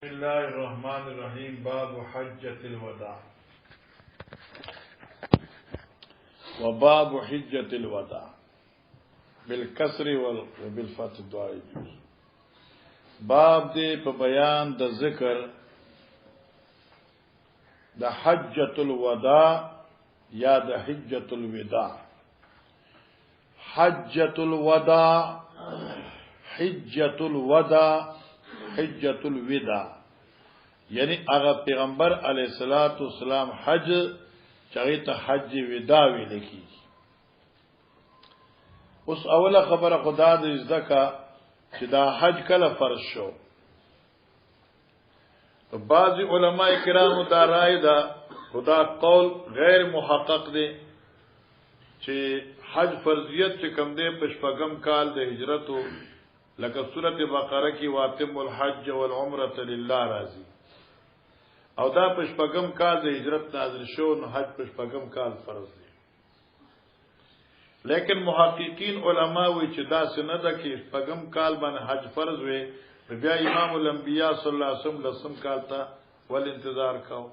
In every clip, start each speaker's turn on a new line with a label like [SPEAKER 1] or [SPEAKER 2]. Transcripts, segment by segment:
[SPEAKER 1] بسم الله الرحمن الرحيم باب حجة الوداع وباب حجة الوداع بالكسر وبالفتح الدعاء يجوز باب دې په بیان د ذکر د حجة الوداع یا د حجة الوداع حجة الوداع حجة الوداع حجة الوداع یعنی هغه پیغمبر علیه الصلاۃ والسلام حج چغی ته حج وداع ویل کی. اوس اوله خبره خدا دې ځکه چې دا حج کله فرض شو. بعض علماء کرامو دا رائے دا خدا قول غیر محقق دی چې حج فرضیت چې کم دی په شپږم کال د هجرتو لکه سورۃ بقره کې واتم الحج والعمره لله راځي او دا په شپږم کال د هجرت نازل شو نو حج په شپږم کال فرض دی. لیکن محققین علما وی چې دا سند کې شپږم کال باندې حج فرض وي بیا امام الانبیاء صلی الله علیه وسلم لسم کال ته ول انتظار کاو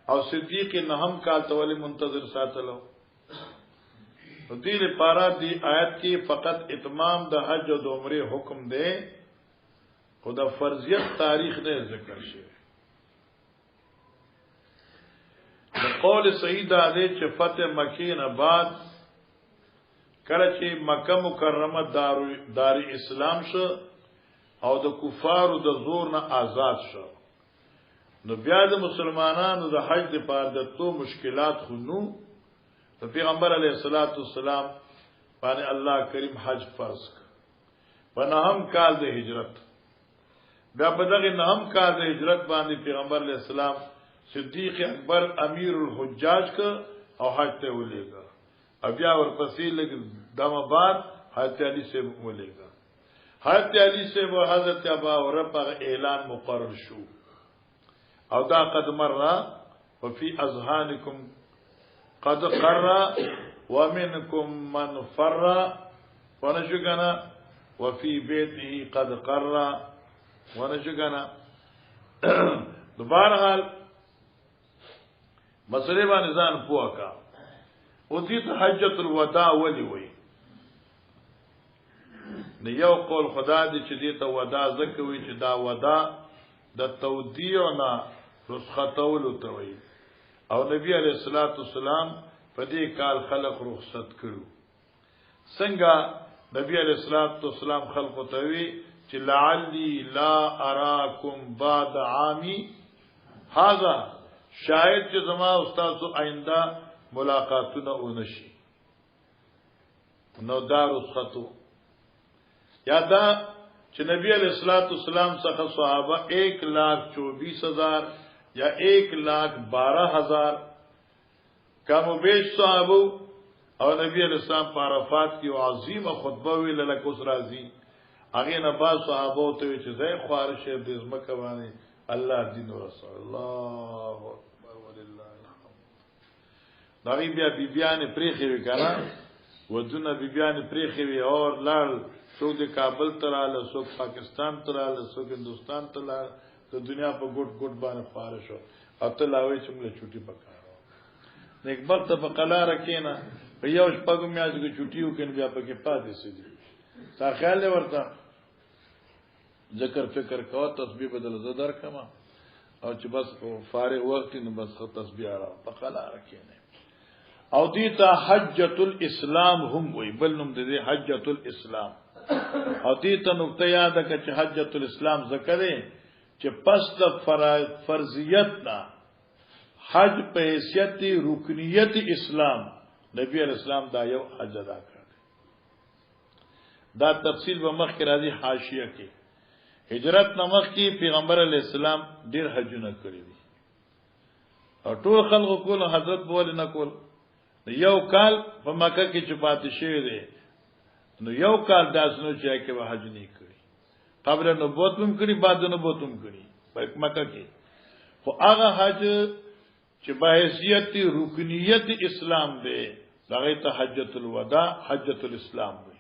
[SPEAKER 1] او صدیق نهم کال ته ول منتظر ساتلو. دې لپاره دی آیت کې فقط اتمام د حج او د عمره حکم دی خو د فرضیت تاریخ نه ذکر شوی. د قول صحیح دا دی چې فتح مکې نه بعد کله چې مکه مکرمه دار اسلام شو او د کفارو د زور نه آزاد شو نو بیا د مسلمانانو د حج لپاره د تو مشکلات خو نو د پیغمبر علیه الصلاۃ والسلام باندې الله کریم حج فرض کړ په نهم کال د هجرت. بیا په دغه نهم کال د هجرت باندې پیغمبر علیه السلام صدیق اکبر امیر الحجاج ک او حج ته ولېګا او بیا ورپسې لګ دمه بعد حضرت علی سے ولېګا. حضرت علی سے و حضرت ابا ورپغ اعلان مقرر شو او دا قد مره وفي اذهانکم قد قر ومنكم من فر ونشغنا وفي بيته قد قر ونشغنا. دوباره حال مسئله باندې ځان پوښا او دې حجۃ الوداع ولي وي نو یو قول خدا دې چې دې ته وداع زکه وي چې دا وداع د تودیع نه رخصتولو ته وي او نبی علیہ الصلوۃ والسلام په دې کال خلق رخصت کړو. څنګه نبی علیہ الصلوۃ والسلام خلق ته وی چې لعلی لا اراکم بعد عامی هذا شاید چې زما استاد آئنده ملاقاتونه ونشي نو دا رخصتو یا دا چې نبی علیہ الصلوۃ والسلام څخه صحابه 1,24,000 یا 1,12,000 کم و بیش صحابو او نبی علیہ السلام په عرفات کې عظیم خطبه ویل لکه اوس راځي هغه نه با صحابو ته چې زې خوارش دې زمکه باندې الله دین رسول الله اکبر ولله الحمد. دا بیا بیبیان پریخي وکړه ودونه بیبیان پریخي وی اور لال څوک د کابل تراله څوک پاکستان تراله څوک هندستان تراله د دنیا په ګډ ګډ باندې فارش شو اته لاوي چې موږ چټي پکاره نیک وخت په قلاره کېنا په یو شپږ میاشتې کې چټیو کین بیا پکې پاتې سي تا خیال ورته ذکر فکر کا تسبیح بدل زدر کما او چې بس فارغ وخت نو بس تسبیح را په قلاره کېنه او دې ته حجۃ الاسلام هم وي بل نوم دې حجۃ الاسلام او دې ته نقطه یاد کړه چې حجۃ الاسلام ذکر چې پس د فرضیت نه حج په حیثیت رکنیت اسلام نبی علیہ السلام دا یو حج ادا کړ. دا تفصیل به مخ کې راځي حاشیه کې. هجرت نمخ کې پیغمبر علیہ السلام ډیر حجونه کړی دي او ټول خلکو کول حضرت بوله نه کول. یو کال په مکه کې چې پاتې شوی دی نو یو کال داسنو چې کې به حج نه کړی قبل نبوت هم کړی بعد نبوت هم کړی په مکه کې خو هغه حج چې په حیثیت رکنیت اسلام دی هغه ته حجۃ الوداع حجۃ الاسلام وي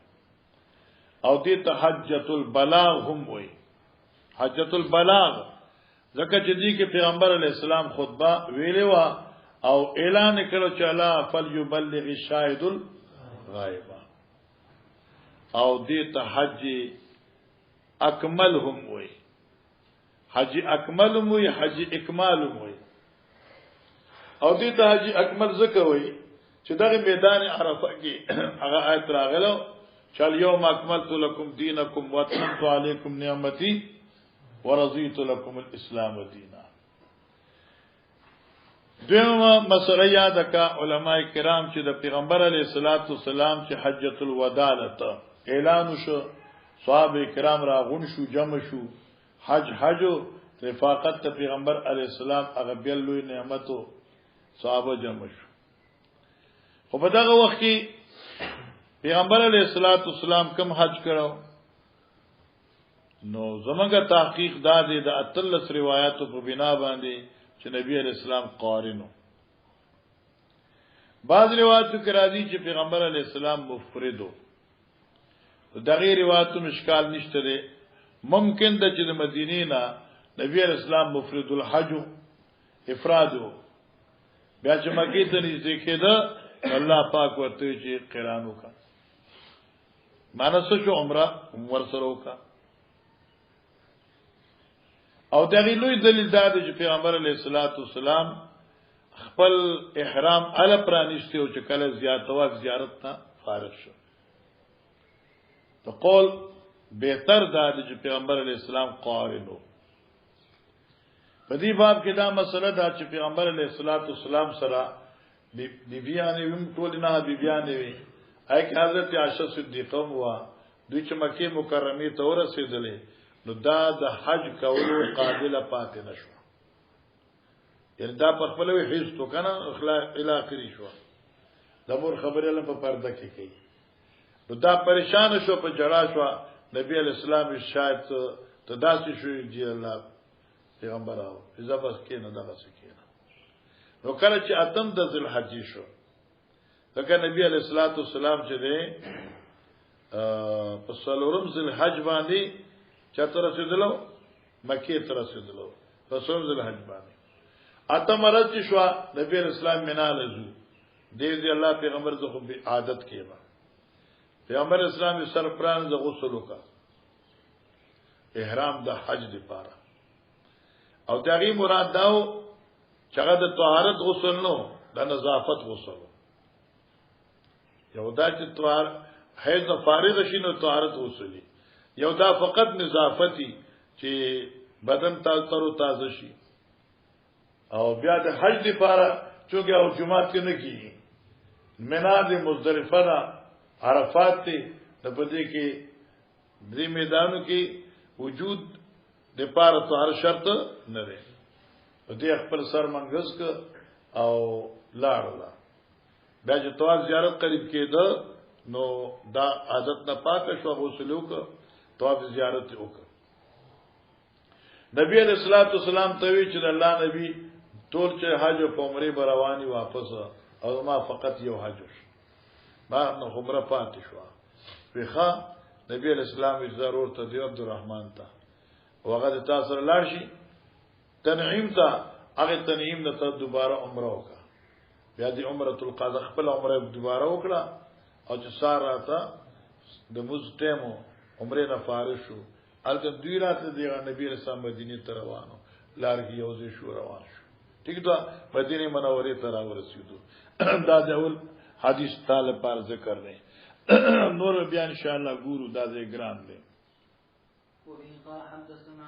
[SPEAKER 1] او دې ته حجۃ البلاغ هم وي. حجۃ البلاغ ځکه چې دې کې پیغمبر علی السلام خطبه ویلې وا او اعلان کړو چې لا فليبلغ الشاهد الغائب او دې ته حج اکمل هم وي حج اکمل هم وي حج اکمال هم وي او دې ته حج اکمل ځکه وي چې دغه میدان عرفه کې هغه آیت راغلو چې اليوم اکملت لكم دینکم واتممت علیکم نعمتي ورضیت لكم الاسلام دینا. دیمه مسله یاد کا علماء کرام چې د پیغمبر علیه الصلاۃ والسلام چې حجۃ الوداع لته اعلان شو صحابه کرام را غون شو جمع شو حج رفاقت ته پیغمبر علیه السلام هغه بیل لوی نعمتو صحابه جمع شو. خو په دغه وخت کې پیغمبر علیه الصلاۃ والسلام کوم حج کړو نو زمونږه تحقیق دا دی د اتلس روایتو په بنا باندې چې نبی علیہ السلام قارنو. بعض روایتو کې راځي چې پیغمبر علیہ السلام مفردو. دغه روایتو مشکال نشته دی ممکن ده چې د مدینې نه نبی علیہ السلام مفرد الحج افرادو بیا چې مکه ته نږدې کېده الله پاک ورته چې قران وکړه مانسه شو عمره ورسره وکړه. او دغه لوی دلیل دا دی چې پیغمبر علیه الصلاۃ والسلام خپل احرام ال پرانیسته او چې کله زیارت ته فارغ شو. ته قول بهتر دا دی چې پیغمبر علیه السلام قارنو. په دې باب کې دا مسله دا چې پیغمبر علیه الصلاۃ والسلام سره بیبیانې ویم ټول نه بیبیانې وي هغه حضرت عائشہ صدیقه وا دوی چې مکه مکرمه ته ورسېدلې نو دا د حج کولو قابلیت پاتې نشو یعنی دا په خپل وی حس تو کنه اخلاق الاخری شو د مور خبره له په پرده کې کوي نو دا پریشان شو په جړا شو نبی علیہ السلام شاید تداسي شو دی الله پیغمبر او اذا بس کې نه دغه سکینه نو کله چې اتم د ذل حج شو دغه نبی علیہ الصلوۃ والسلام چې ده په څلورم ذل حج باندې چاته رسیدلو مکه ته رسیدلو په څلورم ذل حج باندې اتم مرض شو نبی اسلام منال زو دې الله پیغمبر زه خو عادت کېما پیغمبر اسلام سر پران ز غسل وکا احرام د حج دی پاره او دغه مراد داو چې د طهارت غسل نو د نظافت غسل یو دا چې طهار حیض فارغ شي نو طهارت غسل یو دا فقط نظافتی چې بدن تر تازه شي او بیا د حج لپاره چونګه او جمعه کې نه کیږي منا د مزدلفه نه عرفات ته د پدې کې درې میدانو کې وجود د پاره طهار شرط نه دی دې خپل سر منګس ک او لاړه بیا چې طواف زیارت قریب کېده نو دا عادت نه پاک شو غسل وکړه طواف زیارت وکړه. نبی علیہ الصلوۃ والسلام ته وی چې الله نبی ټول چې حج او عمره برواني واپس او ما فقط یو حج ما نو عمره پاتې شو ویخه نبی علیہ السلام ضرور ته دی عبدالرحمن ته وغه تاسو لاړ شي تنعیم ته هغه تنعیم ته دوباره عمره وکړه بیا دې عمره القضاء خپل عمره دوباره وکړه او چې ساره ته د موز ټیمو عمره نه فارغ شو الته دوی راته دی نبی رسول مدینه ته روانو لارګي یوځې شو روان شو ٹھیک ده مدینه منوره ته راورسېدو دا د اول حدیث طالب پر ذکر نه نور بیا ان شاء الله ګورو دا د ګران دی
[SPEAKER 2] قال حدثنا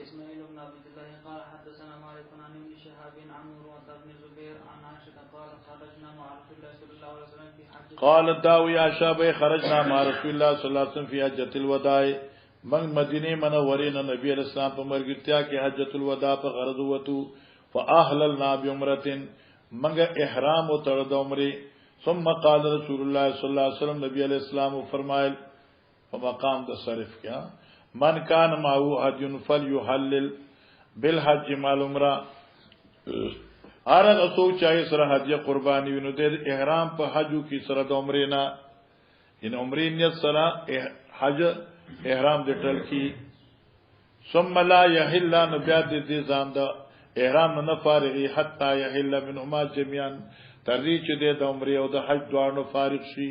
[SPEAKER 2] اسماعيل بن عبد الله قال حدثنا مالك عن ابن شهاب عن عروة بن الزبير عن عائشة قال خرجنا مع رسول الله صلى الله عليه وسلم في حج
[SPEAKER 1] قال داوي عائشة خرجنا مع رسول الله صلى الله عليه وسلم في حجة الوداع من مدینه منورې نه نبی علیہ السلام په مرګتیا کې حجۃ الوداع په غرض وته فاحللنا بعمره منګه احرام او تر د عمره ثم قال رسول الله صلی الله علیه وسلم نبی علیہ السلام فرمایل په مقام د صرف کیا من کان معه حج فليحلل بالحج مع العمره هر اسو چای سره حج قربانی وینو د احرام په حجو کې سره د عمره نه ان عمره نیت سره حج احرام د ټل کی ثم لا يحل نبيات دي ځان د احرام نه فارغي حتا يحل منهما جميعا ترې چې د عمره او د حج دوانو فارغ شي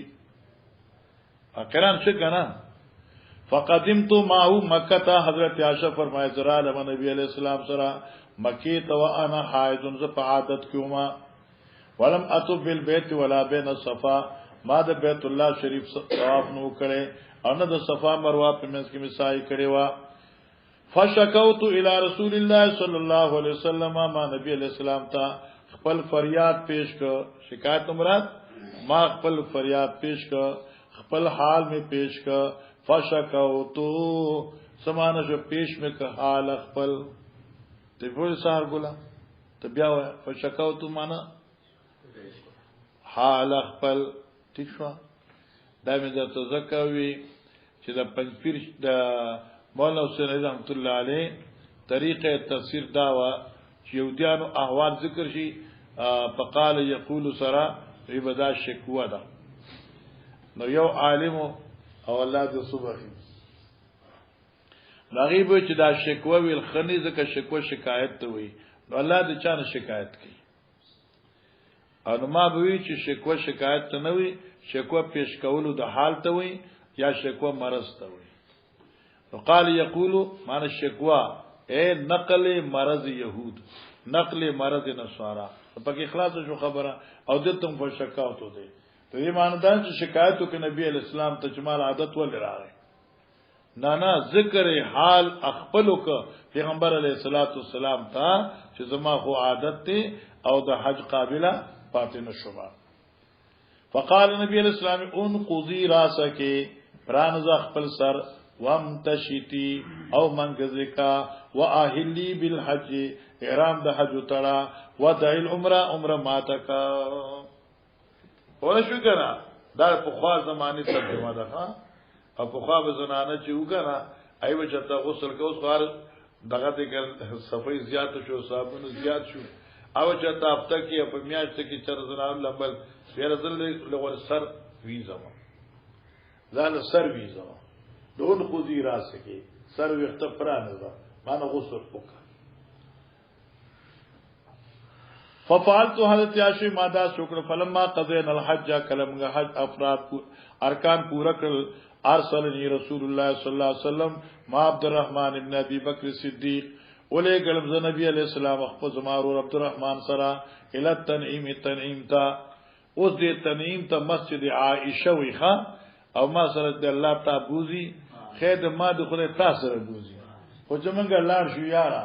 [SPEAKER 1] اقران څه کنه فقدمت معه مکه حضرت عائشہ فرمایي زرا له نبی عليه السلام سره مکی تو انا حائض ز په عادت کیوما ولم اتوب بالبيت ولا بين الصفا ما د بیت الله شریف طواف نو کړي او نه د صفا مروه په منځ کې مسای کړي وا فشکوت الى رسول الله صلی الله علیه وسلم ما نبی علیہ السلام ته خپل فریاد پیش ک شکایت مراد ما خپل فریاد پیش ک خپل حال میں پیش ک فشکوت سمانه جو پیش میں ک حال خپل ته په سار ګلا ته بیا فشکوت معنا حال خپل ٹھیک شو دا مې د تذکروي چې د پنځپیر د مولانا حسین رحمت الله علیه طریقه تفسیر داوا چې یودیانو احوال ذکر شي فقال یقول سرا عبادت شکوا ده نو یو عالم او الله د صبح غیب چې دا شکوا ویل خنی ځکه شکوا شکایت ته وي نو الله د چانه شکایت کوي او ما به وی چې شکوا شکایت ته نه وي شکوا پیش کولو د حال ته وي یا شکوا مرض ته وي وقال يقول معنی شکوا اے نقل مرض يهود نقل مرض نصارا په اخلاص شو خبره او دتم په شکایتو دي ته یې معنی دا چې شکایتو کې نبی اسلام ته جمال عادت ول راغی نه ذکر حال خپلو ک پیغمبر علیه الصلاۃ والسلام ته چې زما خو عادت ته او د حج قابله پاتې نشوما فقال نبی علیہ السلام ان قضی راسک پرانز خپل سر وامتشتی او منگزکا واهلی بالحج احرام د حج تړه ودعی العمره عمره ماتکا ولا شو کنه دا په خوا زمانه ترجمه ده ها او په خوا زنانه چې وګره ایو چې تا غسل کوس خار دغه دې صفای زیات شو صابون زیات شو او چې تا هفته کې په میاشت کې چر زنان لمبل ورزل له سر ویزا ځان سر ویزا دون خودی راسکی سر وخت پرانه ده مانه غسل وکړه ففعلت حضرت عائشہ ماده شکر فلما قضينا الحج کلمغه حج افراد ارکان پورا کړل ارسلني رسول الله صلی الله علیه وسلم ما عبد الرحمن ابن ابي بکر صدیق اولے گلم نبی علیہ السلام خپل زمارو عبد الرحمن سرا الى تنعیم تا اوس دې تنعیم ته مسجد عائشه ویخه او ما سره د الله تعالی بوزي خیر ما د خدای تاسو سره بوزي خو چې مونږ لار شو یارا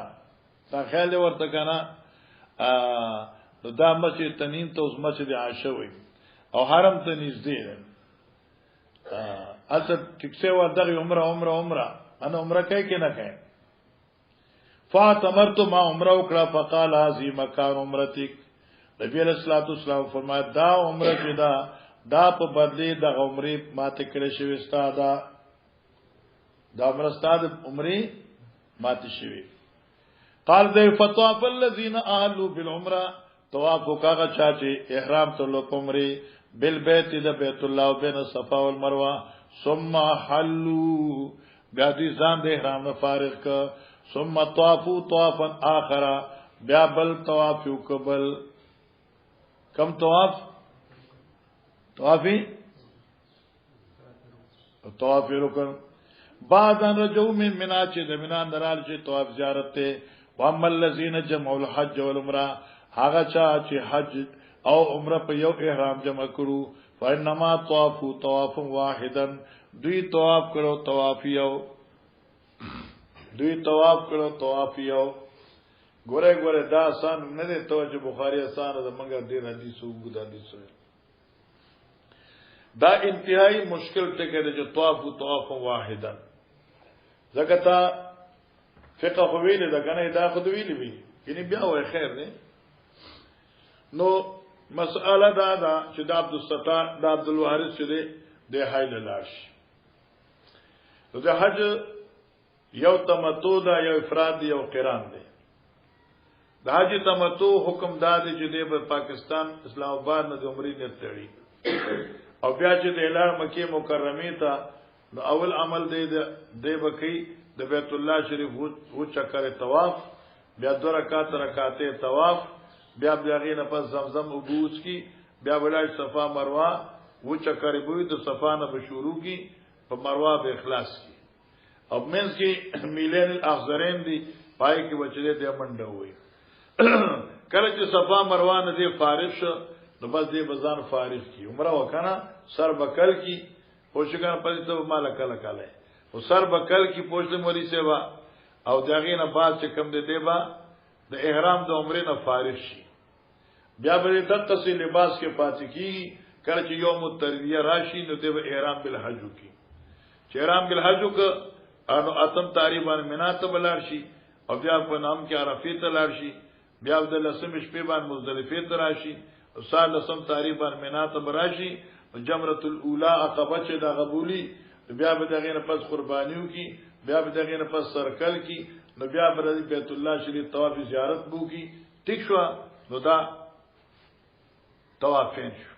[SPEAKER 1] تا خیال ورته کنه دا مسجد تنعیم ته اوس مسجد عائشه وی او حرم ته نږدې ده اته ټیکسه و دغه عمره انا عمره کوي کې نه کوي فاطمرت ما عمره وکړه فقال هذه مکان عمرتک نبی علیہ الصلوۃ والسلام فرمایا دا عمره چې دا په بدلی د عمره ماته کړې شوی ستاده دا عمره ستاده عمره ماته شوی قال ذی فطاف الذين اهلوا بالعمره طواف وکړه چې احرام ته لو عمره بالبيت د بیت الله او بین الصفا والمروه ثم حلوا بیا دې ځان د احرام نه فارغ ک ثم طافوا طوافا اخر بیا بل طواف وکبل کم طوافی رکن بعد ان رجو من منا چې د مینا درال چې طواف زیارت ته واما الذين جمعوا الحج والعمره هغه چې حج او عمره په یو احرام جمع کړو فانما طافوا طوافا واحدا دوی طواف کړو طوافیو ګوره دا آسان نه دی ته چې بخاری آسان ده مګر ډیر حدیث وګد حدیث دا انتهایی مشکل ته کې چې طواف واحدا زکتا فقه خو ویل دا کنه دا خو ویل وی یعنی بیا وای خیر نه نو مسأله دا چې د عبد الستار د عبد الوارث چې د حایل لاش نو د حج یو تمتع دا یو افراد یو قران دی د حج تمتع حکم دا دی چې د پاکستان اسلام آباد نه د عمرې نه تړي او بیا چې د اعلان مکه مکرمه ته نو اول عمل دی بکی د بیت الله شریف و چکر طواف بیا 2 رکعات طواف بیا بغیر نه پس زمزم وبوس کی بیا ولای صفا مروه و چکر بوی د صفا نه شروع کی په مروه به اخلاص کی اب منځ کې میلین الاخضرین دی پای کې بچلې د منډه وي کله چې صفا مروه نه دی فارغ شو نو بس دې بزان فارغ کی عمره وکنه سر بکل کی پوښګان پدې ته مال کله کله او سر بکل کی پوښل مولي سیوا او داغې نه بعد چې کم دې دیبا د احرام د عمره نه فارغ شي بیا به دغه څه لباس کې پاتې کی کله چې یوم الترویه راشي نو دې احرام بالحج کی چې احرام بالحج ک انو اتم تاریخ باندې منات بلار شي او بیا په نام کې عرفه ته لار شي بیا د لسم شپې باندې مزدلفه ته راشي او سال لسم تاریخ باندې منات براشي جمرۃ الاولی عقبه چې د غبولی بیا به دغه نه پس قربانیو کی بیا به دغه نه پس سرکل کی نو بیا به بیت الله شریف طواف زیارت بو کی ټیک شو نو دا طوافین شو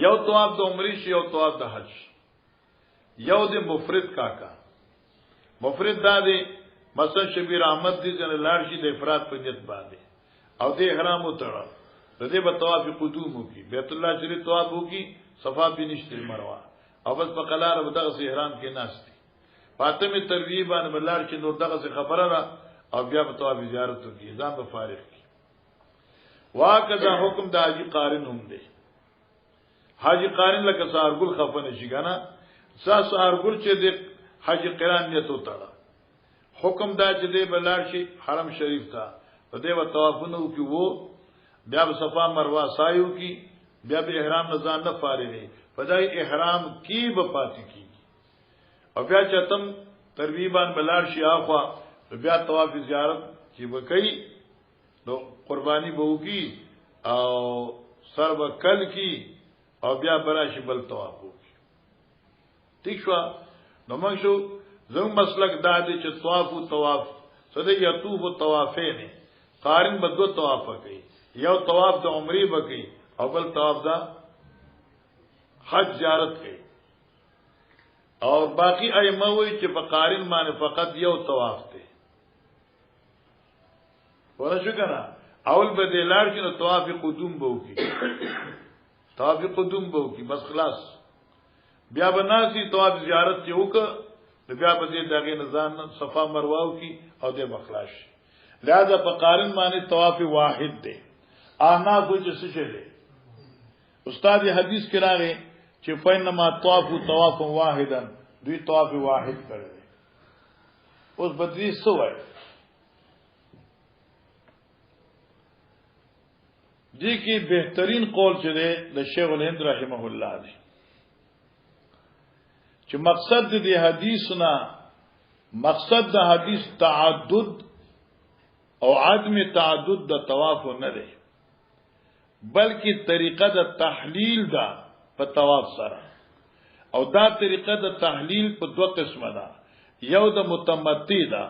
[SPEAKER 1] یو طواف د عمرې شي یو طواف د حج یو د مفرد کاکا مفرد دا دی مثلا شبیر احمد دی جن لار شي د افراد په نیت باندې او د احرام وتړه د دې په طواف قدوم وکي بیت الله شریف طواف وکي صفا بنشته مروه او بس په قلار به دغه احرام کې ناشتي فاطمه ترغیبان بلار چې نور دغه خبره را او بیا په طواف زیارت وکي ځان به فارغ کی واکذا حکم د حاجی قارن هم دی حاجی قارن لکه سارګل خفنه شي کنه سارګل چې د حج قران نیت وتړه حکم دا چې د بلار شي حرم شریف ته په دې و طوافونو کې وو بیا په صفا مروه سایو کی بیا به احرام نزان نه فارغي فدای احرام کی به پاتې کی او بیا چې تم تربیبان بلار شي اخوا بیا طواف زیارت چې وکي نو قربانی به وکي او سر وکل کی او بیا براشي بل طواف وکي ٹھیک شو نو موږ شو زموږ مسلک دا دی چې طواف او طواف سده یطوف طوافین قارن به 2 طواف کوي یو طواف د عمرې بکی او بل طواف دا حج زیارت کوي او باقی ائمه وی چې په قارن باندې فقط یو طواف دی ورشو کنه اول به دلار کې نو طواف قدوم بو کی طواف قدوم بو کی بس خلاص بیا بناسي طواف زیارت چې وکړه بیا په دې دغه نظام صفا مروه کی او د مخلاص لہذا په قارن باندې طواف واحد دی انا کوئی څه شي دی استاد حدیث کې راغی چې فینما طواف واحدا دوی طواف واحد کړل اوس بدلی سوای دي کې بهترین قول چې دی د شیخ الهند رحمه الله دی چې مقصد د حدیثنا مقصد د حدیث تعدد او عدم تعدد د طواف نه دی بلکې طریقه د تحلیل دا په طواف سره او دا طریقه د تحلیل په 2 قسمه ده یو د متمتی ده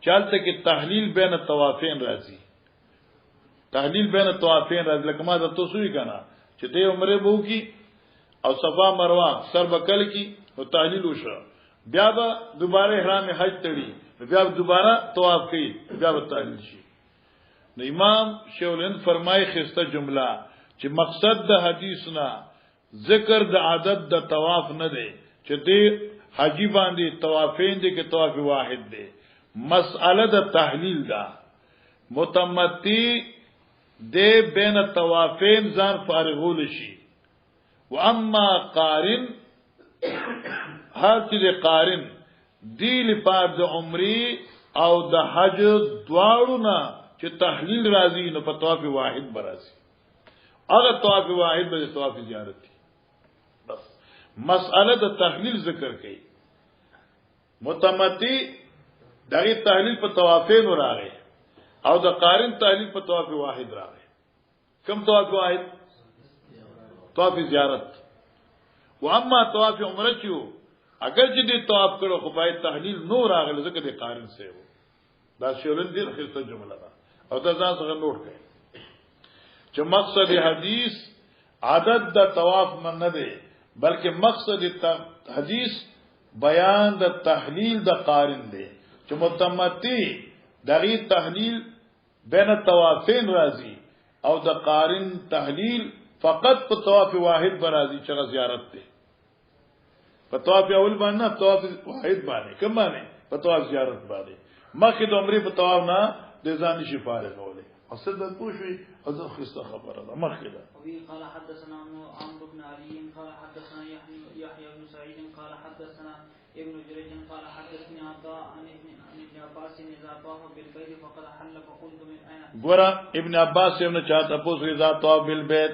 [SPEAKER 1] چالتہ کې تحلیل بین طوافین راځي تحلیل بین طوافین راځي لکه ما د توسوي کنه چې د عمره بو کی او صفا مروه سر بکل کی او تحلیل وشو بیا به دوباره احرام حج تړي بیا دوباره طواف کوي بیا به تحلیل شي نو امام شیخ فرمای خسته جمله چې مقصد د حدیثنا ذکر د عدد د طواف نه دی چې د حجی باندې طوافین دي کې طواف واحد دی مسأله د تحلیل دا متمتی د بین طوافین ځان فارغول شي و اما قارن حاصل قارن دی لپاره د عمرې او د حج دواړو نه چې تحلیل راځي نو په طواف واحد براسي هغه طواف واحد به طواف زیارت دي بس مسأله د تحلیل ذکر کړي متمتی دغه تحلیل په طوافین راغی او د قارن تحلیل په طواف واحد راغی کوم طواف واحد طواف زیارت و اما طواف عمره چو اگر چې دې طواف کړو خو باید تحلیل نو راغلی ځکه د قارن سه و دا شولن دې خسته جمله ده او دا ځان څنګه نوٹ کړئ چې مقصد حدیث عدد د طواف من نه دی بلکې مقصد حدیث بیان د تحلیل د قارن دی چې متمتی دغه تحلیل بین الطوافین راځي او د قارن تحلیل فقط په طواف واحد برازي چې زیارت دی په طواف اول باندې طواف واحد باندې کوم باندې په طواف زیارت باندې مخکې د عمرې په طواف نه د ځان شي فارغ ولې اصل د پوښوي اذن خسته خبره ده مخکې ده
[SPEAKER 2] وی قال حدثنا عمرو بن علي قال حدثنا يحيى بن سعيد قال حدثنا ابن جريج قال حدثني عطاء عن ابن عباس اذا طاف بالبيت فقد حل فقلت من اين
[SPEAKER 1] ګور ابن عباس ابن چاته پوښتنه اذا طاف بالبيت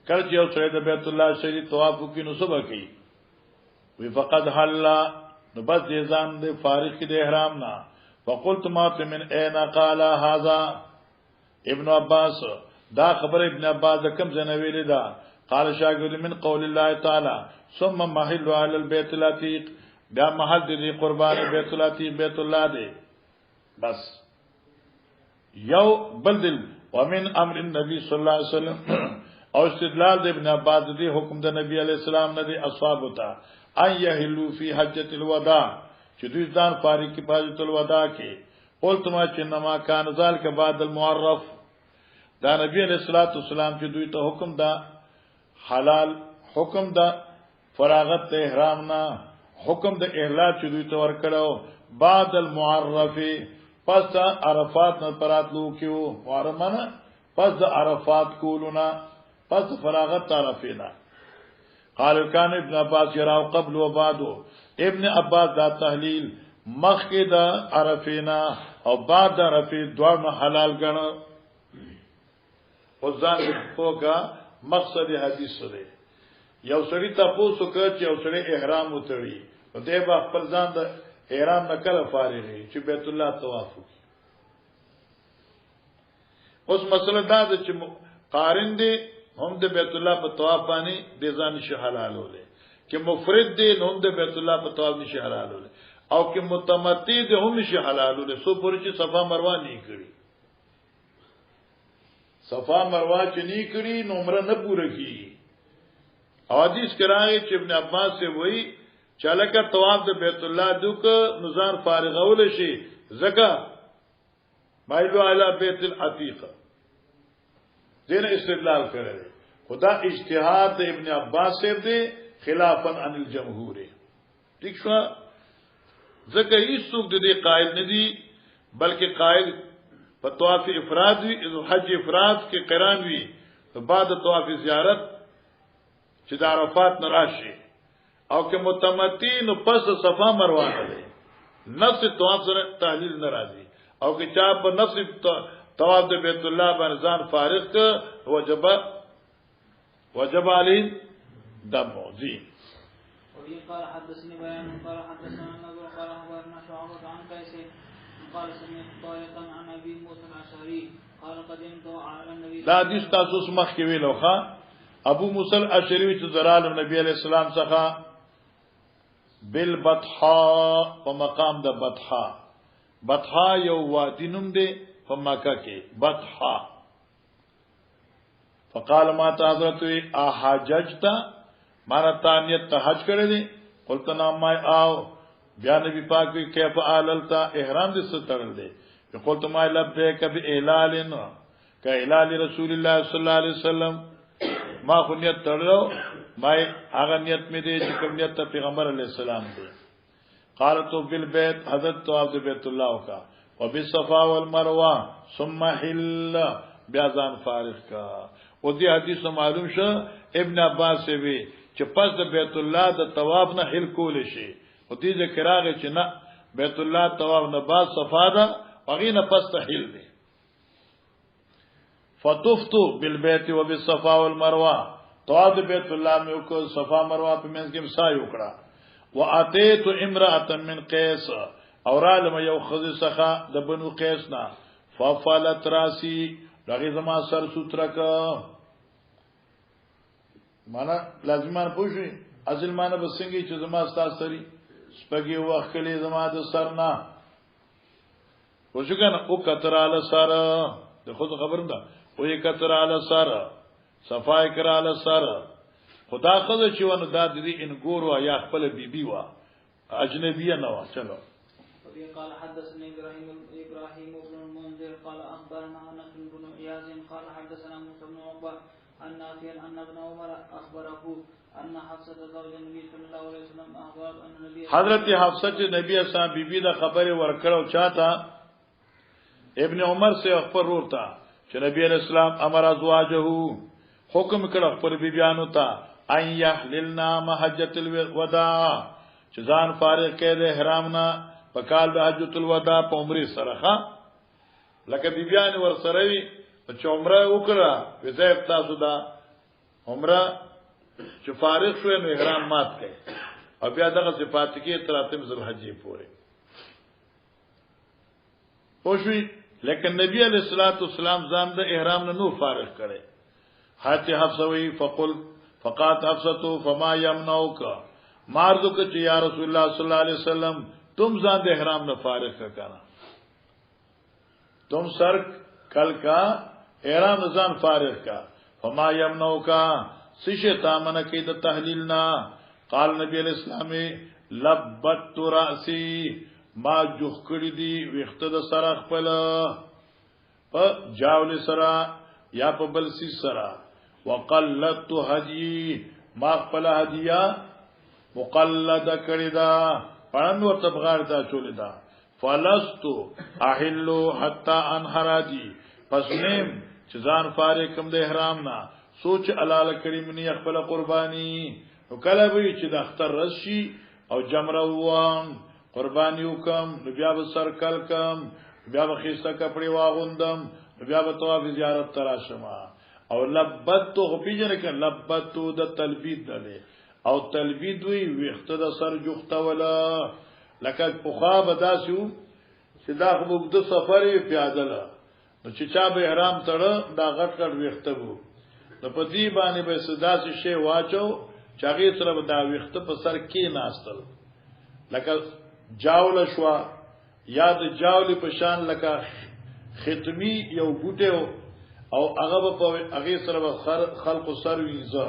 [SPEAKER 1] کله چې یو سره د بیت الله شریف طواف وکړي نو صبح کوي وی فقد حل نو بس دې ځان د فارغ کې د احرام نه فقلت ما من اين قال هذا ابن عباس دا خبر ابن عباس کم ځنه ویل دا قال شاګرد من قول الله تعالی ثم محل على البيت العتيق بیا محل دې قربان بیت العتیق بیت الله دی بس یو بلدل ومن امر النبي صلی الله علیه وسلم او استدلال د ابن عباس دی حکم د نبی علیہ السلام نه دی اصحاب تا ان يحلوا فی حجۃ الوداع چې دوی ځان فارغ کی حجۃ الوداع کې قلت ما چې نما کان ذلک بعد المعرف دا نبی علیہ الصلوۃ والسلام چې دوی ته حکم دا حلال حکم دا فراغت احرام نه حکم د احلال چې دوی ته ورکړو بعد المعرف پس عرفات نه پراتلو کېو وارمنه پس د عرفات کولونه پس فراغت عرفینا قال کان ابن عباس یراو قبل و بعد ابن عباس دا تحلیل مخکې د عرفینا او بعد عرفی دوه حلال ګڼو او ځان په مقصد حدیث دی یو سړی تاسو کړ چې یو سړی احرام وتړي نو دی به خپل ځان د احرام نه کله فارغي چې بیت الله طواف وکړي اوس مسله دا ده چې قارن دی هم د بیت الله په طواف باندې د ځان شي حلال ولې چې مفرد دی نو هم د بیت الله په طواف نشي حلال ولې او چې متمتی دی هم نشي حلال ولې سو پورې چې صفا مروه نه کړی صفا مروه چې نه کړی نو عمره نه پوره کیږي حدیث کراغه چې ابن عباس سے وہی چالکه طواف د بیت الله دوک نزار فارغول شي زکا مایلو علی بیت العتیق دین استدلال کړل خدا اجتهاد د ابن عباس سے دی خلافا عن الجمهور ٹھیک شو زکه هیڅوک د دې قائل نه دی بلکې قائل په طواف افراد وی حج افراد کې قران وی بعد طواف زیارت چې د عرفات نراشي او که متمتی نو پس صفا مروه ده نفس طواف سره تحلیل ناراضي او که چا په نفس طواف د بیت الله باندې ځان فارغ ک وجب علی دمو زی
[SPEAKER 2] وفي قال حدثني بيان قال حدثنا النضر قال اخبرنا شعبة عن قيس قال سمعت طارقا عن ابي موسى الاشعري قال قدمت على النبي
[SPEAKER 1] دا حدیث تاسو مخ کې ویلو ښا ابو موسی الاشعری چې زرال نبی علیہ السلام څخه بالبطحاء په مقام د بطحاء بطحاء یو وادي نوم دی په مکه کې بطحاء فقال ما حضرت احججت مانا تانیت حج کړی دی قلت نام ما او بیا نبی پاک وی کیف عللتا احرام دې ستړل دی قلت ما لبیک باهلال کاهلال رسول الله صلی الله علیه وسلم ما خو نیت تړلو ما هغه نیت مې دې چې کوم نیت پیغمبر علیه السلام دی قالت بالبيت حضرت طواف بیت الله کا وبالصفا والمروه ثم حل بیازان فارغ کا او دې حدیث معلوم شو ابن عباس سے وی چې پس د بیت الله د طواف نه حل کول شي او دې ذکر راغی چې نه بیت الله طواف نه بعد صفا ده هغه نه پس تحل دی فطفت بالبيت وبالصفا والمروه طواف بیت الله مې وکړ صفا مروه په منځ کې مسای وکړه واتيت امراه من قيس اور علم یو خذ سخا د بنو قیس نا ففلت راسی دغه زما سر سوترک معنا لازمان پوښي اصل معنا بسنګي چې زما استاد سری سپګي وخلې زما د سر نه وشګنه او کتراله سر د خود خبرم ده او یې کتراله سر صفای کراله سر خدا خزه چې ونه دا د دې ان ګورو یا خپل بیبي وا اجنبیه نو چلو.
[SPEAKER 2] وبه قال حدثنا ابراهيم بن المنذر قال اخبرنا انس بن اياز قال حدثنا موسى بن عقبه عن نافع ان ابن عمر اخبره ان حفصه زوج النبي صلى الله عليه وسلم اخبرت ان النبي
[SPEAKER 1] حضرت حفصه نبی اسلام بیبی دا خبر ورکړو چاته ابن عمر سے خبر ورتا چې نبی اسلام امر ازواجه حکم کړ خپل بیبیانو ته ان يحللنا حجۃ الوداع چې ځان فارغ کړي د احرام نه په کال د حجۃ الوداع په عمره سره ښا لکه بیبیان ور سره وي چې عمره وکړه وزایب تاسو دا عمره چې فارغ شوی نو احرام مات کړي او بیا دغه صفات کې تر اتم ذل حجې پورې خوشوي لیکن نبی علیہ الصلوۃ والسلام ځان د احرام نه نو فارغ کړي حتی حفصه وی فقات حفصه فما يمنعك ماردو کہ یا رسول اللہ صلی اللہ علیہ وسلم تم ځان د احرام نه فارغ کړه تم سر کل کا احرام ځان فارغ کا فما يمنعك سشه تامن کې د تحلیلنا قال نبی علیہ السلام لبت راسی ما جوخ کړی دی وخت د سره خپل په جاول سره یا په بلسی سره وقلت هدی ما خپل هدیه مقلد کړی دا پړم ورته بغار دا چولې دا فلست احل حتا انحرادی پس نیم چې ځان فارغ کم د احرام نه سوچ علال کړی منی خپل قربانی نو کله وی چې د اختر رشي او جمره وان قربانی وکم نو بیا به سر کل کم بیا به خيسته کپڑے واغوندم بیا به طواف زیارت تراشم او لبتو غپیجن ک لبتو د تلبید دله او تلبید وی وخت د سر جوخته ولا لکه پوخا بداسو چې دا خو د سفر پیاده لا نو چې چا به احرام تړ دا غټ غټ وخته وو نو په دې باندې به صدا شي واچو چاغي سره دا وخته په سر کې ناستل لکه جاول شوا یاد جاول په شان لکه ختمی یو بوټه او هغه په هغه سره خلق سر وینځه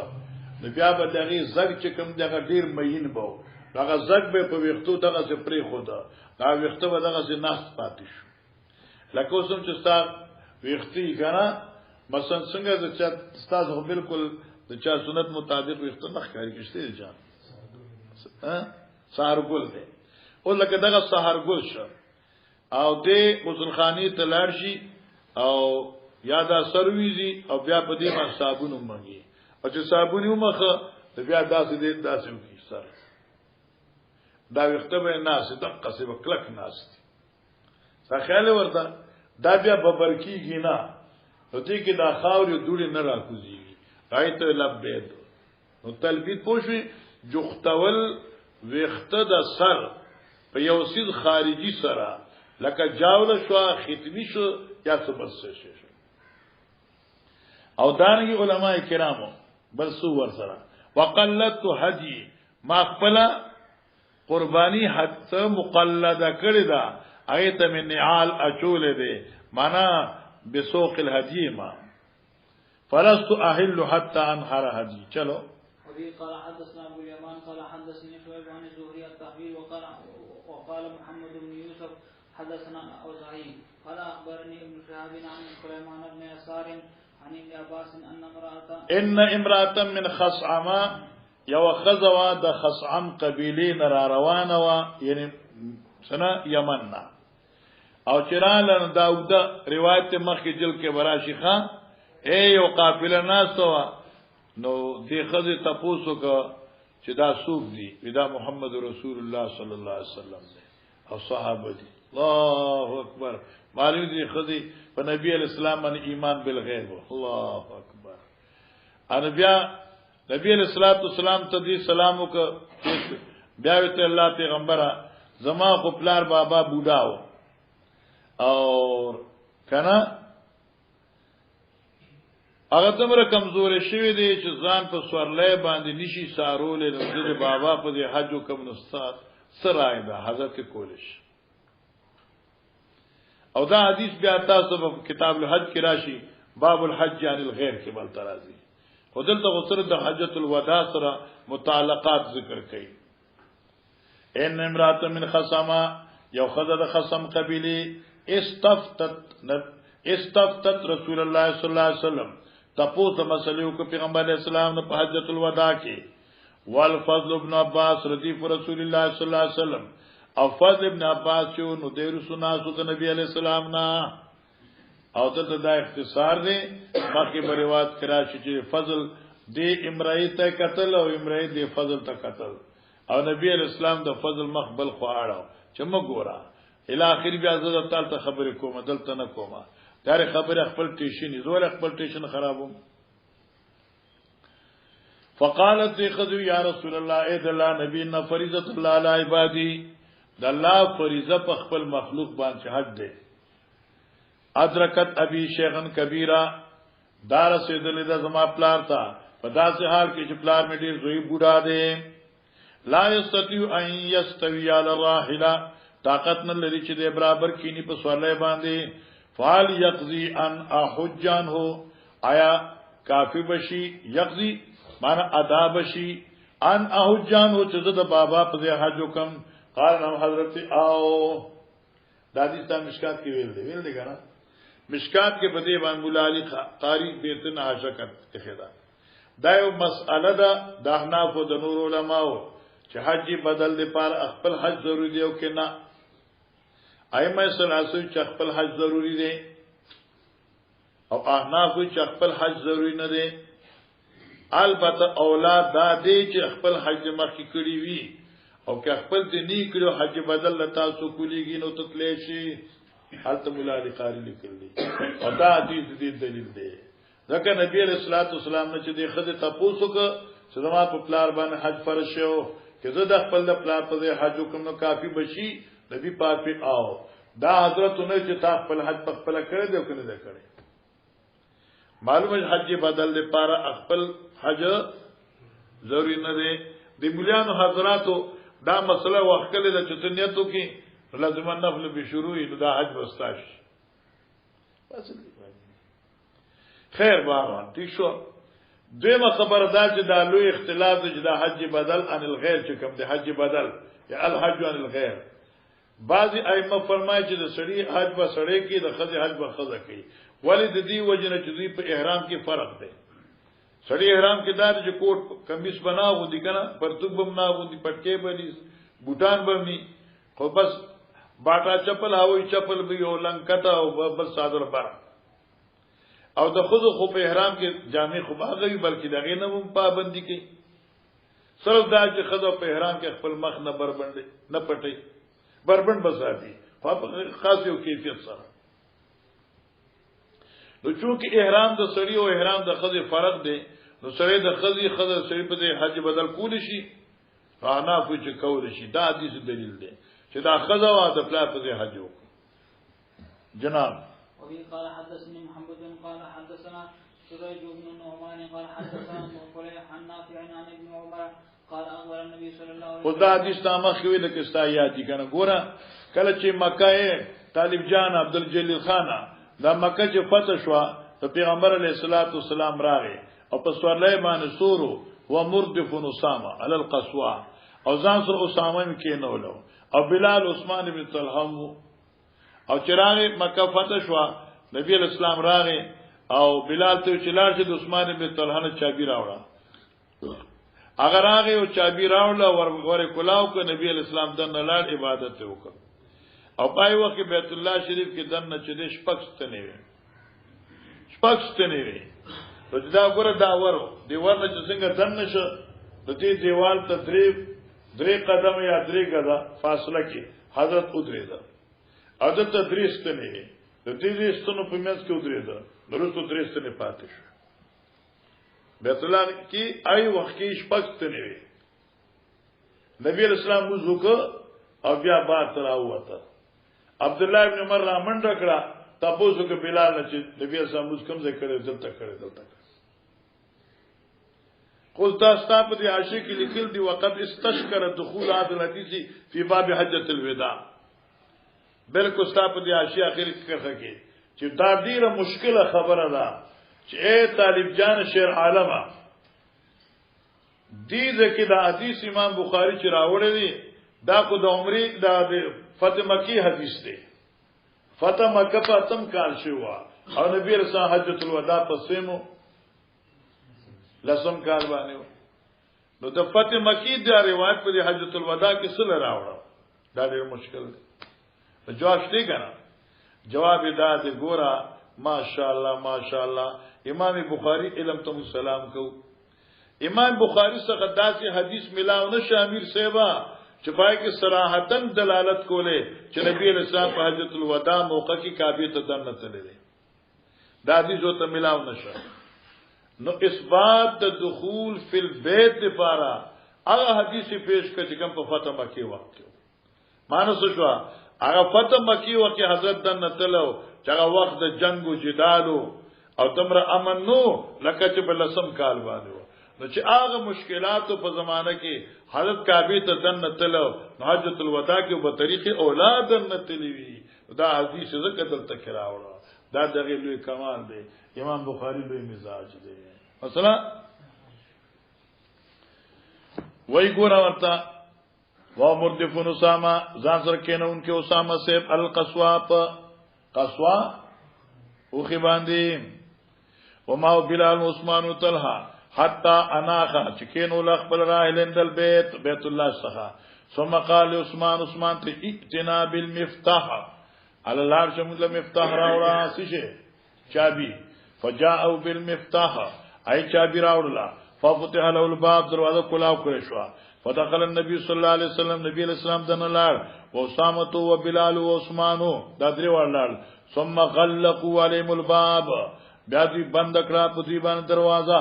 [SPEAKER 1] نو بیا به دغه زګ چې کوم دغه ډیر مهین بو هغه زګ به په وختو دغه څه پری خدا دا وختو به دغه څه ناس پاتې شو لکه اوسم چې ستا وختي کنه مثلا څنګه چې استاد هو بالکل د چا سنت مطابق وختو نه ښکاری کېشته ځان سحر ګل دی او لکه دغه سحر ګل شو او دې غسل خانی ته لاړ شي او یادا سرویزی او بیا په دې باندې صابون ومنګي او چې صابون ومخه د بیا داسې دې داسې وکي سر دا وخته به ناس د قصب کلک ناس څه خیال ورته دا بیا ببرکیږي نه نو دې کې دا خاورې دوړي نه راکوزيږي رايت لبید نو تلبید پوښي جوختول وخته د سر په یو سید خارجي سره لکه جاول شو ختمی شو یا څه بس شي او دانګي علماء کرامو بل سو ور سره وقلت هدي ما خپل قرباني حد مقلده کړی دا ایت من نعال اچول دي معنا بسوق الهدي ما فلست احل حتى انحر هدي چلو
[SPEAKER 2] وبه قال حدثنا ابو اليمان قال حدثني شعيب عن الزهري التحويل وقال محمد بن يوسف حدثنا اوزاعي قال اخبرني ابن شهاب عن سليمان بن يسار عن ابن عباس
[SPEAKER 1] ان امراه من خصعما یو خزوا د خصعم قبیله نر روانه وا یعنی سنا یمن او چرال داوود روایت مخکې جل کې براشي خان اے یو قافله ناسو نو دې خزه تاسو کا چې دا سوق دي دا محمد رسول الله صلی الله علیه وسلم او صحابه دي الله اکبر معلوم دي خزه په نبی علیہ السلام باندې ایمان بالغیب الله اکبر ان بیا نبی علیہ الصلوۃ والسلام ته دې سلام وک بیا وته الله پیغمبره زما خو پلار بابا بوډاو او کنه هغه تمره کمزور شوی دی چې ځان په سورلې باندې نشي سارولې نو د بابا په دې حج کوم نستاد سرای دا حضرت کولش او دا حدیث بیا تاسو په کتاب الحج کې راشي باب الحج عن الغیر کې بل ترازی خدلته غسر د حجۃ الوداع سره متعلقات ذکر کړي ان امرات من خصما یو خزه د خصم قبیله استفتت رسول الله صلی الله علیه وسلم تپوس د مسلې کو پیغمبر اسلام په حجۃ الوداع کې والفضل ابن عباس ردیف رسول الله صلی الله علیه وسلم او فضل ابن عباس چې نو د رسول الله د نبی علیہ السلام نا او ته دا اختصار دی مخکې بریوات کرا چې فضل دی امرای ته قتل او امرای دی فضل ته قتل او نبی علیہ السلام د فضل مخبل خو اړه چې مګورا الی اخر بیا زه تعالی ته خبرې کوم دلته نه کومه دا خبره خپل ټیشن زول خپل ټیشن خرابوم فقالت خذو یا رسول الله اے د الله نبی ان فریضه الله علی عبادی د الله فریضه په خپل مخلوق باندې حد ده ادرکت ابي شیخن کبیره دار سیدل د زما پلار تا په داسې حال کې چې پلار مې ډیر زوی بوډا دی لا یستطيع ان یستوی علی الراحله طاقت نه لري چې د برابر کینی په سوالای باندې فال یقضی ان احجان هو آیا کافی بشی یقضی معنی ادا بشی ان احجان هو چې د بابا په حج حکم قال نو حضرت او دادی تا مشکات کې ویل دی کنه مشکات کې بده باندې مولا علی قاری بیتن عاشقت اخدا دا یو مسأله ده د احناف او د نور علماء چې حج بدل لپاره خپل حج ضروری دی او کې نه ائمه سلاسو چې خپل حج ضروری دی او احناف چې خپل حج ضروری نه دی البته اولاد دا دی چې خپل حج مخکې کړی وي او که خپل دې نه کړو حج بدل لتا سو کولیږي نو تتلی شي حالت مولا علی قاری لیکل دي او دا دې دلیل دی ځکه نبی علیہ الصلوۃ والسلام نه چې دې خدای تاسو کو چې زما په پلار باندې حج فرض شو چې زه د خپل د پلار په حج کوم نو کافی بشي نبی پاک په آو دا حضرت نه چې تا خپل حج په خپل کړی دی کنه دا کړی معلومه حج بدل لپاره خپل حج ضروری نه دی د مليانو حضراتو دا مسله وکړه د چتنیتو کې لازم نفل به شروع نو دا حج واستاش بس خیر باران ٹھیک شو دیمه خبر دا چې دا لوی اختلاف دی چې دا حج بدل عن الغیر چې کوم دی حج بدل یا الحج عن الغیر بعضی ائمه فرمایي چې د سړي حج به سړی کې د خځې حج به خځه کوي ولی د دې وجنه چې دوی په احرام کې فرق دی سړی احرام کې دار چې کوټ کمیس بناو دي کنه پرتګ بم ناو دي پټکي بلی بوټان بمني خو بس باټا چپل هاوي چپل به یو لنکټه او بس صادر بار او د خود خو په احرام کې جامع خو باغوي بلکې دغه نه هم پابندي کوي صرف دا چې خدای په احرام کې خپل مخ نه بربند نه پټي بربند بساتي خاص یو کیفیت سره نو چونکه احرام د سړی او احرام د خځې فرق دی نو سړی د خځې سړی په حج بدل کول شي انا په چې کول شي دا حدیث دلیل دی چې دا خځه وا د پلا په حج وکړي جناب
[SPEAKER 2] وفي قال حدثني محمد قال حدثنا سريج بن النعمان قال حدثنا مخلف عن نافع عن ابن عمر قال اخبر النبي صلى الله عليه وسلم خدا حدیث تامه خوي لکه استایاتی کنه ګوره کله چې مکه طالب جان عبدالجلیل خان دا مکه چې فتح شو ته پیغمبر علیه الصلاۃ والسلام راغی او په سوالای باندې سورو و مردف اسامه علی القصوا او ځان سره اسامه کې نه ولو او بلال عثمان بن طلحه او چراغ مکه فتح شو نبی اسلام راغی او بلال ته چلار چې د عثمان بن طلحه نه چابي راوړه اگر راغی او چابي راوړه ورغور کلاو کو نبی اسلام د نلال عبادت وکړه او پای وخت بیت الله شریف کې دنه چې د شپږستنې وي دا ګوره دا ورو دیوال چې څنګه دنه شو د دې دیوال ته درې قدم یا درې غدا فاصله کې حضرت ودرېده عادت درې ستنې وي د دې ستنو په منځ کې ودرېده ورسته درې ستنې پاتې شو بیت الله کې آی وخت کې شپږستنې وي نبی اسلام وضو او بیا بار تر اوته عبد الله ابن عمر را منډه کړه تاسو کې بلال نه چې نبی اسلام موږ کوم ځای کړی دلته قلت استاپ دي عاشق لیکل دي وقت استشکر دخول هذا الحديث في باب حجۃ الوداع بالکل استاپ دي عاشق اخر کې چې دا ډیره مشکله خبره ده چې اے طالب جان شیر عالمه دې ځکه دا حدیث امام بخاری چې راوړی دی
[SPEAKER 1] دا کو د عمرې دا د فتح مکی حدیث دی فتح مکه په اتم کال شو او نبی رسول حجۃ الوداع په سیمو لسم کال باندې نو د فتح مکی دا روایت په حجۃ الوداع کې سره راوړل دا ډېر مشکل دی جواب شته کنه جواب دا دی ګورا ماشاءالله امام بخاری علم ته سلام کو امام بخاری څخه داسې حدیث ملاو نشه امیر صاحبہ چې پای کې صراحتن دلالت کوله چې نبی رسول په حجۃ الوداع موقع کې کعبه ته دم نه تللی دا حدیث ته ملاو نشه نو اثبات د دخول فی البیت لپاره هغه حدیث پیش کړي چې کوم په فتح مکی وخت مانو شو هغه فتح مکی وخت حضرت دم نه تلو چې هغه وخت د جنگ او جدالو او تمره امن نو لکه چې بل سم کال باندې نو چې هغه مشکلات په زمانہ کې حضرت کعبه ته دن تلو حجۃ الوداع کې په طریقې اولاد نه تلوي دا حدیث زکه دلته کراوړه دا دغه لوی کمال دی امام بخاری لوی مزاج دی مثلا وای ګور ورته و مردفون اسامه ځان سره کینه انکه اسامه صاحب القصوا قصوا او خي باندې وما بلال عثمان طلحه حتى اناخا چکینو لخبل راهلند البيت بیت الله څخه ثم قال عثمان ته ائتنا بالمفتاح على العرش مطلب مفتاح راوړه سشه چابي فجاءوا بالمفتاح اي چابي راوړه ففتح له الباب دروازه کلاو کړی شو فدخل النبي صلى الله عليه وسلم نبی اسلام دنلار واسامه وبلال وعثمان دا درې ورلال ثم غلقوا عليهم الباب بیا دې بند کړه په دې باندې دروازه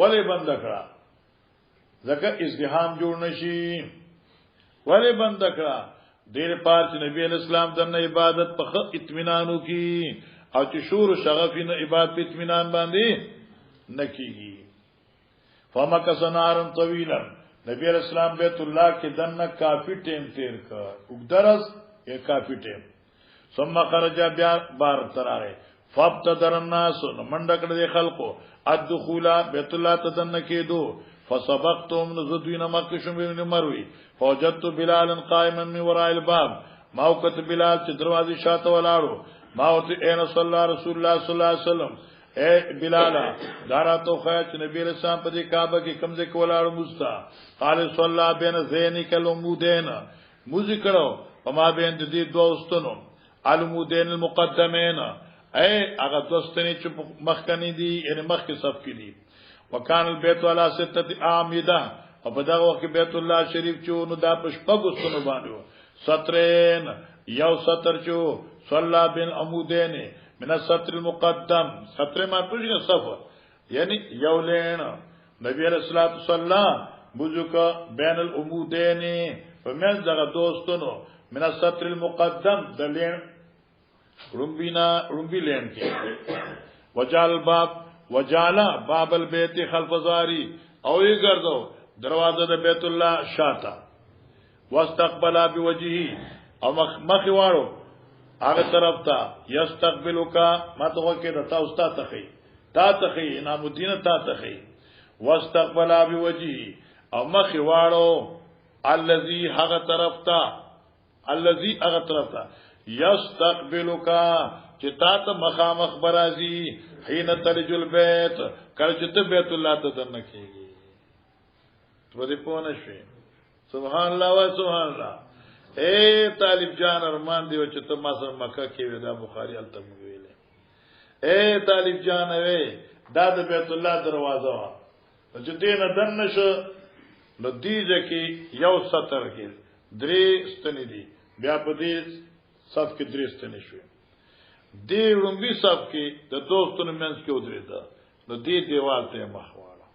[SPEAKER 1] ولی بند کړه ځکه ازدحام جوړ نشي ولی بند کړه ډیر پات نبی اسلام دنه عبادت په اطمینانو کی او چې شور او شغف نه عبادت په اطمینان باندې نکېږي فمکث نارا طویلا نبی اسلام بیت الله کې دنه کافی ټیم تیر کړ وګدرز یې کافی ټیم ثم خرج بیا بار تراره فابتدر الناس منډکړه د خلقو الدخول بیت الله تدن کېدو فسبقتم نذدوین مکشم بن مروي فوجدت بلال قائما من وراء الباب ما وقت بلال چې دروازې شاته ولاړو ما وته ان صلی الله رسول الله صلی الله علیه وسلم اے بلال داراتو خیات نبی رسول په دې کعبه کې کمزې کولاړو مستا قال صلی الله بین زینک العمودین موزی کړو وما بین دې دوستونو العمودین المقدمین اے هغه دوستنی چې مخکنی دي یعنی مخکې صف کې دي وکانه البيت علی سته اعمده او په دغه وخت بیت الله شریف چې نو دا پشپغو سن باندې سترین یو ستر چې صلی بن عمودین من الستر المقدم ستر ما پوښنه صف یعنی یو لین نبی رسول الله صلی الله بوزکا بین العمودین په مېز دغه دوستونو من الستر المقدم د لین رمبی لین کې وجال باب البيت خلف زاری او یې ګرځو دروازه د بیت الله شاته واستقبل بوجهه او مخ واړو هغه طرف ته یستقبلک ما ته کې د تاسو تا تخي نام الدین تا تخي واستقبل بوجهه او مخ واړو الذي هغه طرف ته یستقبلک چې تا ته مخامخ برازي حين تلج البيت کله چې ته بیت الله ته دنه کېږي په دې پونه شي سبحان الله و سبحان الله اے طالب جان ارمان دی چې ته ما سره مکه کې ودا بخاری الته ویلې اے طالب جان وې دا د بیت الله دروازه وا چې دې نه دنه شو نو دې ځکه یو ستر کې درې ستنې دي بیا په دې صف کې درې ستنې شوې دی رومبي صف کې د دوستونو منځ کې ودرېده نو دې دیوال ته مخواړه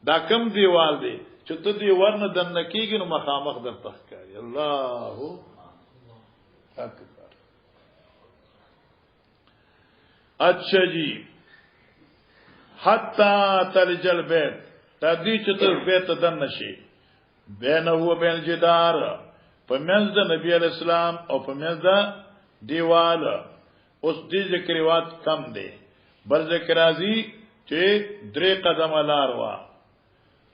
[SPEAKER 1] دا کم دیوال دی چې ته دی ورنه دنه کېږي نو مخامخ در تخکاری الله اکبر اچھا جی حتا تلج البيت تدې چې ته بیت دنه شي بینه هو بین جدار په منځ د نبی علی السلام او په منځ د دیوال اوس دې ذکروات کم دی بل ذکر راځي چې درې قدم لار وا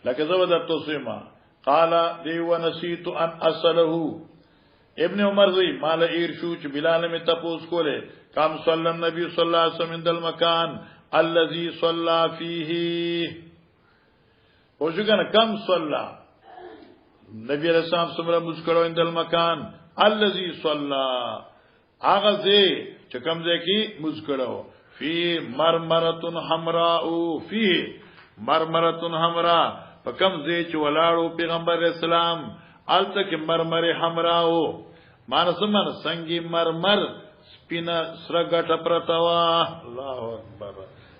[SPEAKER 1] لکه زو د توسما قال دی ونسیت ان اصله ابن عمر وی مال ایر شو چې بلال می تپوس کوله کم صلی النبي صلی الله علیه وسلم عند المکان الذي صلى فيه او څنګه کم صلی نبی علیہ السلام سمره مسکرو عند المکان الذي صلى هغه ځای چې کوم ځای کې مسکرو فی مرمرۃ حمراء فيه مرمرۃ حمراء په کوم ځای چې ولاړو پیغمبر اسلام الته کې مرمر حمراء مانسمن سنگي مرمر سپینا سرګټه پرتاوا الله اکبر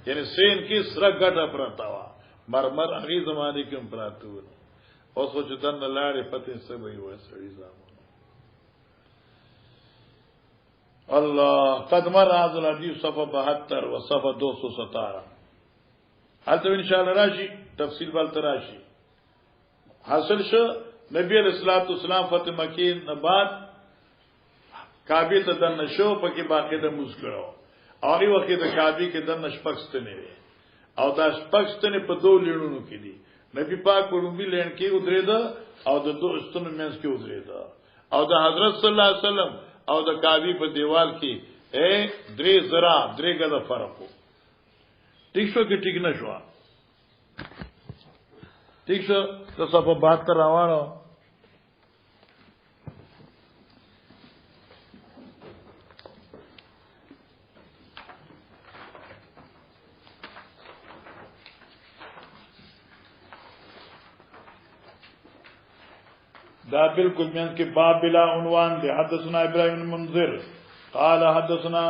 [SPEAKER 1] یعنی سین کې سرګټه پرتاوا مرمر هغه زمانه کې پراتو اوس چې دن لاړې پته سبې و سړي زمانه الله قد مر هذا الحديث صفحه 72 و صفحه 217 حالته ان شاء الله راشي تفصیل بل تراشي حاصل شو نبی علیہ الصلوۃ والسلام فتح مکی نه بعد کعبه ته دن شو پکې باقاعده مسکرو او ای وخت د کعبه کې دن شپکستنه وي او دا شپکستنه په دوه لینونو کې دي نبی پاک په رومي لین کې ودرېد او د دوه استونو منځ کې ودرېد او د حضرت صلی الله علیه وسلم او د کعبه په دیوال کې درې زرا درې غدا فرق وو ٹھیک شو کې ٹھیک نشو ٹھیک شو د صفه 72 روانو دا بالکل میان کې باب بلا عنوان دي حدثنا ابراهيم بن منذر قال حدثنا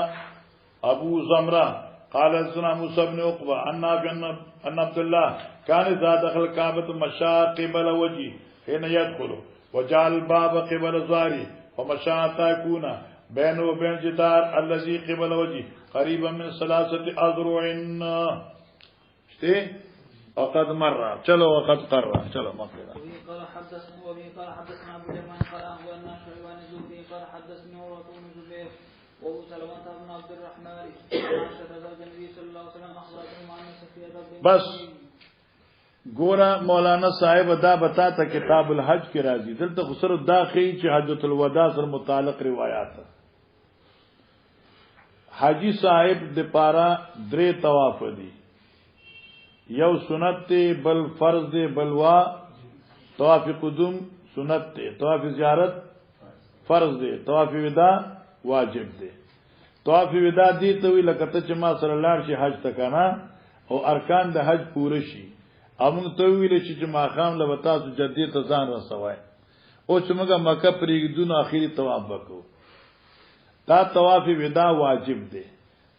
[SPEAKER 1] ابو زمره قال حدثنا موسى بن عقبه ان عبد الله كان اذا دخل الكعبه مشى قبل وجهه حين يدخل وجعل الباب قبل ظهره ومشى حتى يكون بينه وبين جدار الذي قبل وجهه قريبا من 3 اذرع وقد مر چلو وقد قر چلو مخلا
[SPEAKER 2] قال حدثنا ابو اليمان قال اخبرنا شعبان الزهري قال حدثني عروة بن الزبير وابو سلمة بن عبد الرحمن عائشة زوج النبي صلى الله عليه وسلم اخبرتهم عن صفية
[SPEAKER 1] بس ګورا مولانا صاحب دا بتا ته کتاب الحج کې راځي دلته خسر داخلي چې حجۃ الوداع سره متعلق روایت حاجی صاحب د پارا درې طواف دي یو سنت ته بل فرض دی بلوا طواف قدوم سنت ته طواف زیارت فرض دی طواف وداع واجب دی طواف وداع دی ته وی لکه ته چې ما سره لاړ شي حج تکانا او ارکان د حج پوره شي امون ته ویل چې ما خام له وتا جدي ته ځان رسوي او چې موږ مکه پرېږدو نو اخیری طواف وکړو دا طواف وداع واجب دی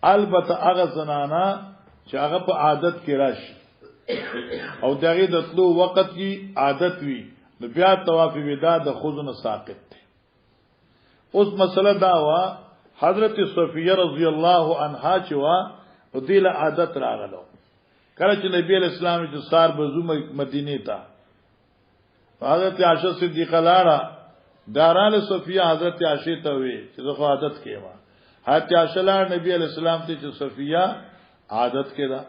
[SPEAKER 1] البته هغه زنانا چې هغه په عادت کې راشي او دغه د تلو وخت کې عادت وي نو بیا طواف وداع د خودنه ساقط دی اوس مسله دا وا حضرت صفیه رضی الله عنها چې وا او دله عادت راغلو کله چې نبی اسلام چې سار بزو مدینه ته حضرت عائشہ صدیقہ لاړه دارال صفیه حضرت عائشہ ته وی چې زه عادت کېما حضرت عائشہ لاړ نبی اسلام ته چې صفیه عادت کړه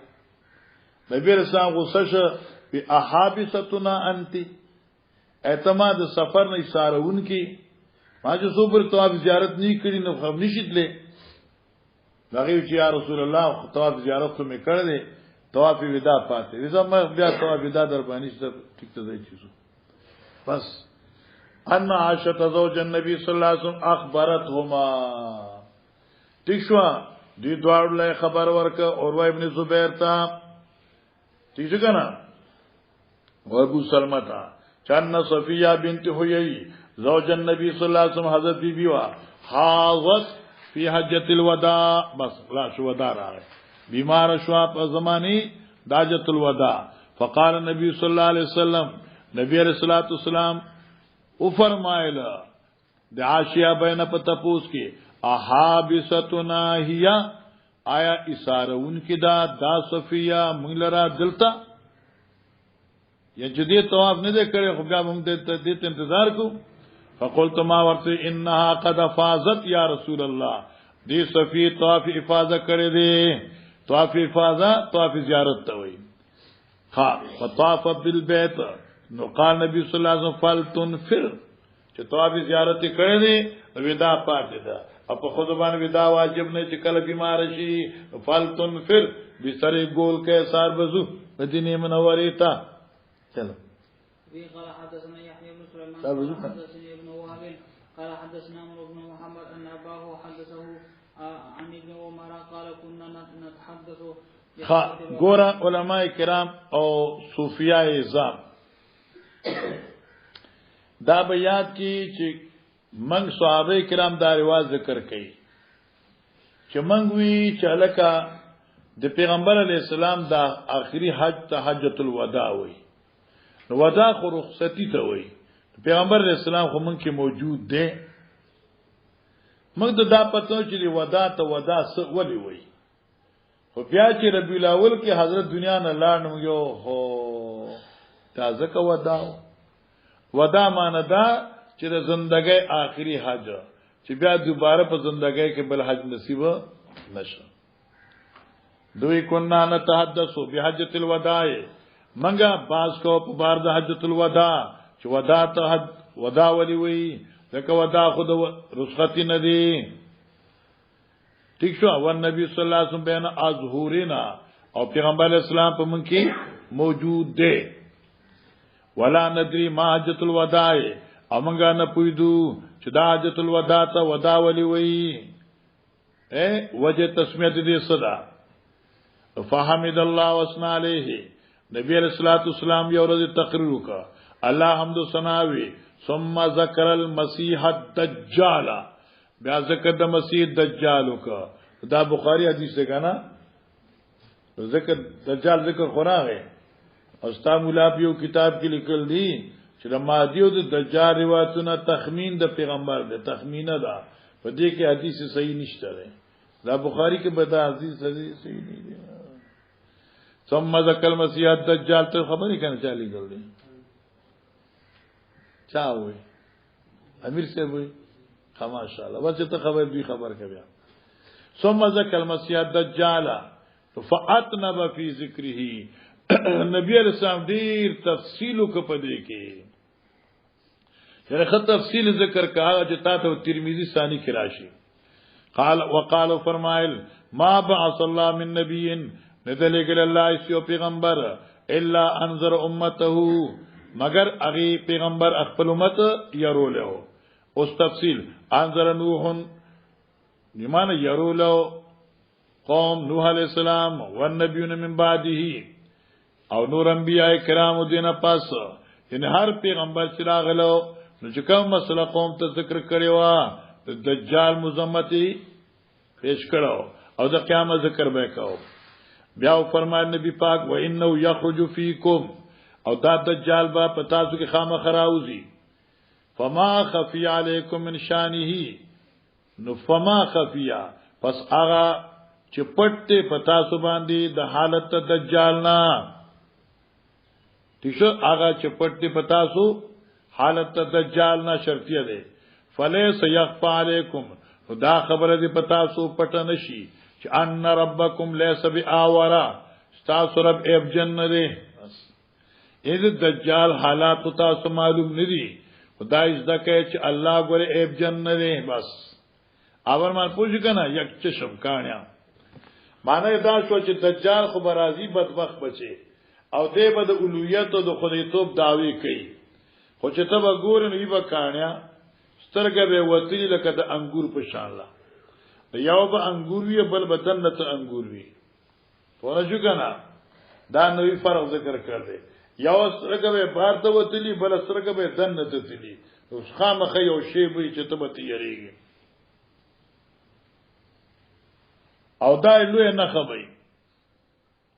[SPEAKER 1] نبی رسول غصه شه په احابستنا انت اعتماد سفر نه اشارهون کی ما چې صبر طواف زیارت نه کړی نو خو نشیدلې هغه چې یا رسول الله طواف زیارت ته مې کړل طواف وداع پاتې زما بیا طواف وداع در باندې ټیک ته ځای چیزو بس ان عائشہ زوج النبي صلی الله علیه وسلم اخبرتهما ٹھیک شو دی دوار له خبر ورکا اور ابن زبیر تا ٹھیک ہے نا اور ابو سلمہ تا چن صفیہ بنت حیی زوج النبی صلی اللہ علیہ وسلم حضرت بی بی وا حاضت فی حجۃ الوداع بس لا شو وداع رہا بیمار شو په زمانی حجۃ الوداع فقال النبي صلی اللہ علیہ وسلم نبی علیہ الصلوۃ والسلام او فرمایلا د عاشیہ بین پتپوس کی احابستنا هي آیا اشارهون کی دا صفیہ منگلرا دلتا یا جدی طواف نه دے کرے خو بیا موږ دې انتظار کو فقلت ما ورته انها قد فازت یا رسول الله دې صفیہ طواف افاضه کړې دي طواف افاضه طواف زیارت ته وایي ها فطاف بالبيت نو قال نبی صلی الله علیه وسلم فلتنفر چې طواف زیارت کړی دی ودا پاتې ده او په خود باندې ودا واجب نه چې کله بیمار شي فلتنفر بسر ګول کې سار بزو مدینه منوره ته چلو
[SPEAKER 2] قال حدثنا يحيى بن سليمان حدثني ابن وهب قال حدثنا عمرو بن محمد ان اباه حدثه عن ابن عمر قال كنا نتحدث
[SPEAKER 1] ګورا علماء کرام او صوفیاء ازام دا به یاد کی چې منګ صحابه کرام دا رواج ذکر کړي چې منګ وی چې الکا د پیغمبر علی السلام دا آخري حج ته حجۃ الوداع وای نو ودا خو رخصتی ته وای پیغمبر علی السلام خو منګ کې موجود دی موږ دا پته چې ودا ته ودا څه ولي وای خو بیا چې ربیع الاول کې حضرت دنیا نه لاړ نو یو هو تازه کا ودا معنی دا چې د زندګۍ آخري حج چې بیا دوباره په زندګۍ کې بل حج نصیب نشه دوی کنا نتحدثو بحجۃ الوداع منګه باز کو په بار د حجۃ الوداع چې ودا ته ودا ولي وي ځکه ودا خود رخصتی نه دی ٹھیک شو او نبی صلی الله علیه وسلم بین ازهورنا او پیغمبر اسلام په من کې موجود دی ولا ندری ما حجۃ الوداع امنګا نه پویدو چې دا حجۃ الوداع ته ودا ولي وي وجه تسمیت دې صدا فحمد الله واسنا علیه نبی علیہ الصلوۃ والسلام یو ورځ تقریر وکړه الله حمد و ثنا وی ثم ذکر المسیح الدجال بیا ذکر د مسیح دجال وکړه دا بخاری حدیث ده کنه ذکر دجال ذکر خورانه استاد مولا په کتاب کې لیکل دي چې د مادیو د دجال روایتونه تخمین د پیغمبر ده تخمینه ده په دې کې حدیث صحیح نشته ده دا بخاری کې به دا حدیث صحیح نه دی ثم ذکر المسیح الدجال ته خبرې کنه چالي ګل دي چا وي امیر صاحب وي ماشاءالله وڅ ته خبر دی خبر کبیا ثم ذکر المسیح الدجال فاتنب فی ذکره نبی علیہ السلام ډیر تفصیل کو پدې کې یعنی خط تفصیل ذکر کا چې تاسو ترمذی ثانی کې راشي قال وقال فرمایل ما بعث الله من نبی ندلګل الله ایسو پیغمبر الا انذر امته مگر اغي پیغمبر خپل امت يرولو اوس تفصیل انذر نوح یمانه يرولو قوم نوح علیہ السلام والنبیون من بعده او نور انبیاء کرام دینه پاس یعنی هر پیغمبر چې راغلو نو چې کوم مسله قوم ته ذکر کړي وا د دجال مزمتی پیش کړو او د قیامت ذکر وکاو بیا فرمایي نبی پاک و انه یخرج فیکم او دا دجال با پتا څو کې خامخ راوځي فما خفی علیکم من شانه نو فما خفیا پس هغه چې پټه پتا سو باندې د حالت دجال نه تیشو هغه چې پټه پتا سو حالت دجال نه شرطیه ده فلیس یخفى علیکم دا خبره دې پتا سو پټه نشي چې ان ربکم لیس باورا تاسو رب اب جنته اې دجال حالات تاسو معلوم ندي خدای زکه چې الله ګوره اب جنته بس اور مان پوښ کنه یک چشم کانیا معنی دا شو چې دجال خو برازي بدبخت بچي او دې بد اولویت او د خدایتوب داوی کوي خو چې ته وګورې نو یې وکانیا سترګې به وتلی لکه د انګور په شان لا یو به انګور وی بل بدن نه ته انګور وی پوه شو کنه دا نوې فرق ذکر کړ دې یو سترګې به بار ته وتلی بل سترګې به دن نه ته تلی اوس خامخې یو شی به چې ته به تیریږي او دا لوی نه خبري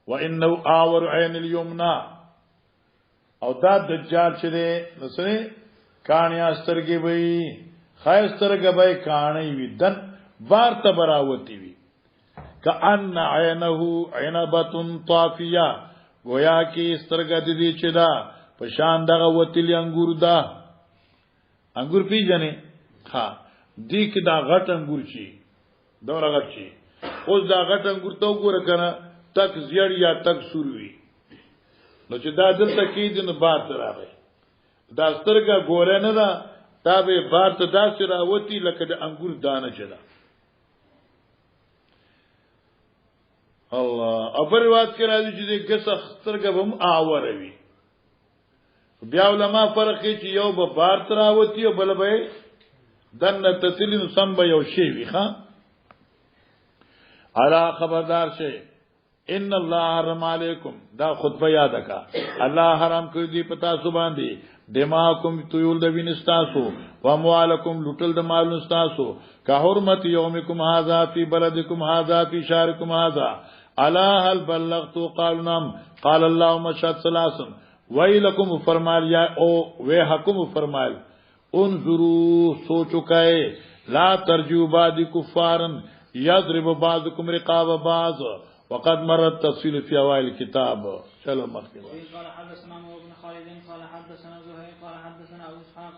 [SPEAKER 1] وانه اور عین الیمنا او دا دجال چې ده نسره کانیا سترګې وي خای سترګې وي کانی وي دن بار ته براوتی وي کأن عینه عنبه طافیه گویا کې سترګې دې چې دا په شان دغه وتلی انګور دا انګور پیژنې ها دې کې دا غټ انګور چی دا غټ چی اوس دا غټ انګور ته وګوره کنه تک زیړ یا تک سوروي نو چې دا دلته کې دین بار تر راغی دا سترګه ګوره نه ده دا به بار ته داسې راوتی لکه د انګور دانه چلا الله ابر روایت کې راځي چې د ګس سترګه به هم آوروي بیا علما فرق کوي چې یو به بار ته راوتی او بل به دنه تسلین سم به یو شی وي ښا الا خبردار شي ان الله حرم علیکم دا خطبه یاد کا الله حرام کړی دی پتا سو باندې دماکم تویل د وینستاسو و اموالکم لټل د مال نستاسو که حرمت یومکم هذا فی بلدکم هذا فی شهرکم هذا الا هل بلغت قالوا نعم قال اللهم شهد ثلاثا ویلکم فرمایا او وی حکم فرمایل انظروا سوچو کئ لا ترجو بعد کفارن یضرب بعضکم رقاب بعض وقد مرت تفصيل في اوائل الكتاب چلو مخکې
[SPEAKER 2] قال حدثنا ابن خالد قال حدثنا زهير قال حدثنا ابو اسحاق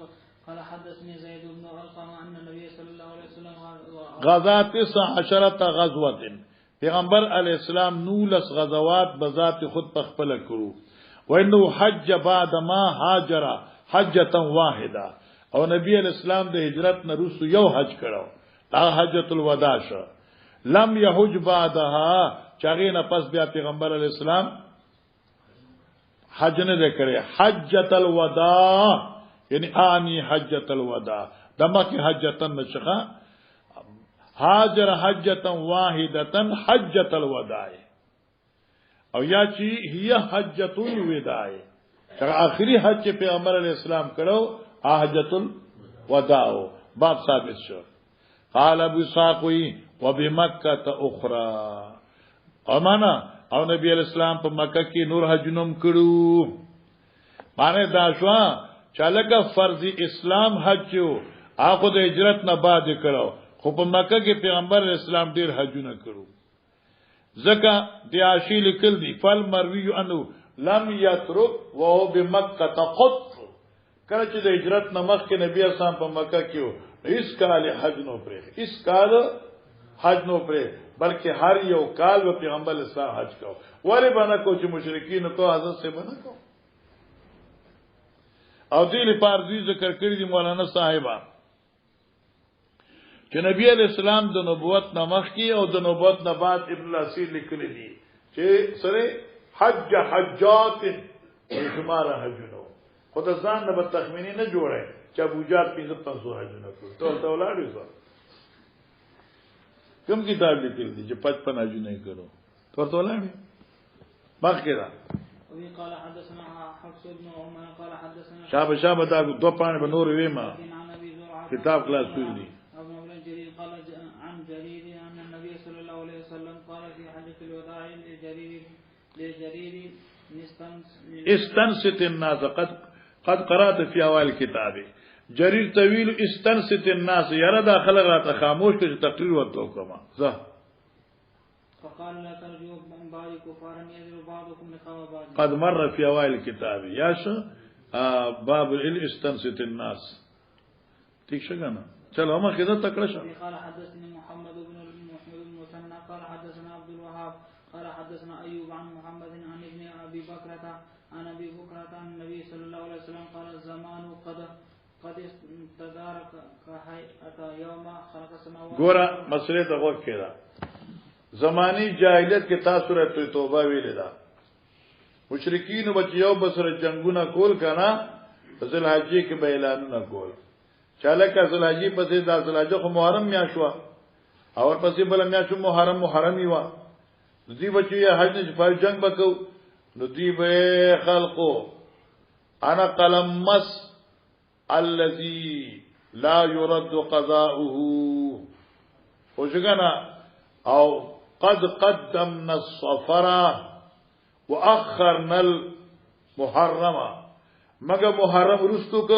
[SPEAKER 2] قال حدثني زيد بن ارقم ان النبي صلى الله عليه وسلم
[SPEAKER 1] غزا 19 غزوه پیغمبر علی السلام نولس غزوات بذات خود پخپل کړو وانه حج بعد ما هاجر حجه واحده او نبی علی السلام د هجرت نه رسو یو حج کړو دا حجۃ الوداع شو لم يحج بعدها چاغې نه پس بیا پیغمبر علی السلام حج نه کړی حجۃ الوداع یعنی انی حجۃ الوداع دمه کې حجتن نشخه هاجر حجتا واحدتا حجۃ الوداع او یا چی هي حجۃ الوداع تر اخری حج چې پیغمبر علی السلام کړو حجۃ الوداع باب ثابت شو قال ابو ساقوی وبمکه اخرى امانا او نبی علیہ السلام په مکه کې نور حجنم کړو معنی دا شو چې لکه فرض اسلام حج هغه د هجرت نه بعد کړو خو په مکه کې پیغمبر اسلام ډیر حجونه کړو زکه د عاشی لیکل دی فل مروی انه لم یترک وهو بمکه قط کله چې د هجرت نه مخکې نبی اسلام په مکه کې و اس کال حج نو پرې اس کال حج نو پرې بلکې هر یو کال و پیغمبر اسلام حج کو ولی بنا کو چې مشرکین کو حضرت سے بنا کو او دې لپاره دې ذکر کړی دی مولانا صاحبہ چې نبی علیہ السلام د نبوت نه مخکې او د نبوت نه بعد ابن الاسیر لیکلی دي چې سره حج حجات شمار حجونو خدای ځان نه به تخمینی نه جوړه چې ابو جهل 500 حجونه کړو ته ولاړی ځو کوم کتاب لیکل دي چې 55 حجونه کړو ورته ولاړی باقی را
[SPEAKER 2] وی قال حدثنا حفص بن عمر قال حدثنا
[SPEAKER 1] شابه دا دو پانه به نور ویما کتاب خلاص کړی
[SPEAKER 2] ابو ابن جرير قال عن جرير ان النبي صلى الله عليه وسلم قال في حجة الوداع لجرير
[SPEAKER 1] استنصت الناس قد قرات في اوائل الكتاب جرير طويل استنصت الناس يرى داخل غلط خاموش کې تقریر وته کوما زه
[SPEAKER 2] فقال لا ترجو من بعد كفار يذر بعضكم لقاء بعض
[SPEAKER 1] قد مر في اوائل الكتاب ياش باب الاستنصت الناس ٹھیک شګنه چلو ما کده تکړه شو
[SPEAKER 2] قال حدثني محمد بن المثنى قال حدثنا عبد الوهاب قال حدثنا ايوب عن محمد عن ابن ابي بكر عن ابي بكر عن النبي صلى الله عليه وسلم قال الزمان قد تدارك كهيئه يوم خلق السماوات
[SPEAKER 1] ګوره مسله ته وګ کړه زمانی جاهلیت کې تاسو راته توبه ویل دا مشرکین بچیو بسره جنگونه کول کنه ذل حجې کې به اعلانونه کول چاله کا ذل حجې پسې د ذل حجې خو محرم میا شو او پسې بل میا شو محرم یوا دوی بچي حج نه په جنگ وکاو نو دوی به خلقو انا قلمس الذي لا يرد قضاؤه وشګنا او قد قدمنا السفر واخرنا المحرم مګه محرم رستو ک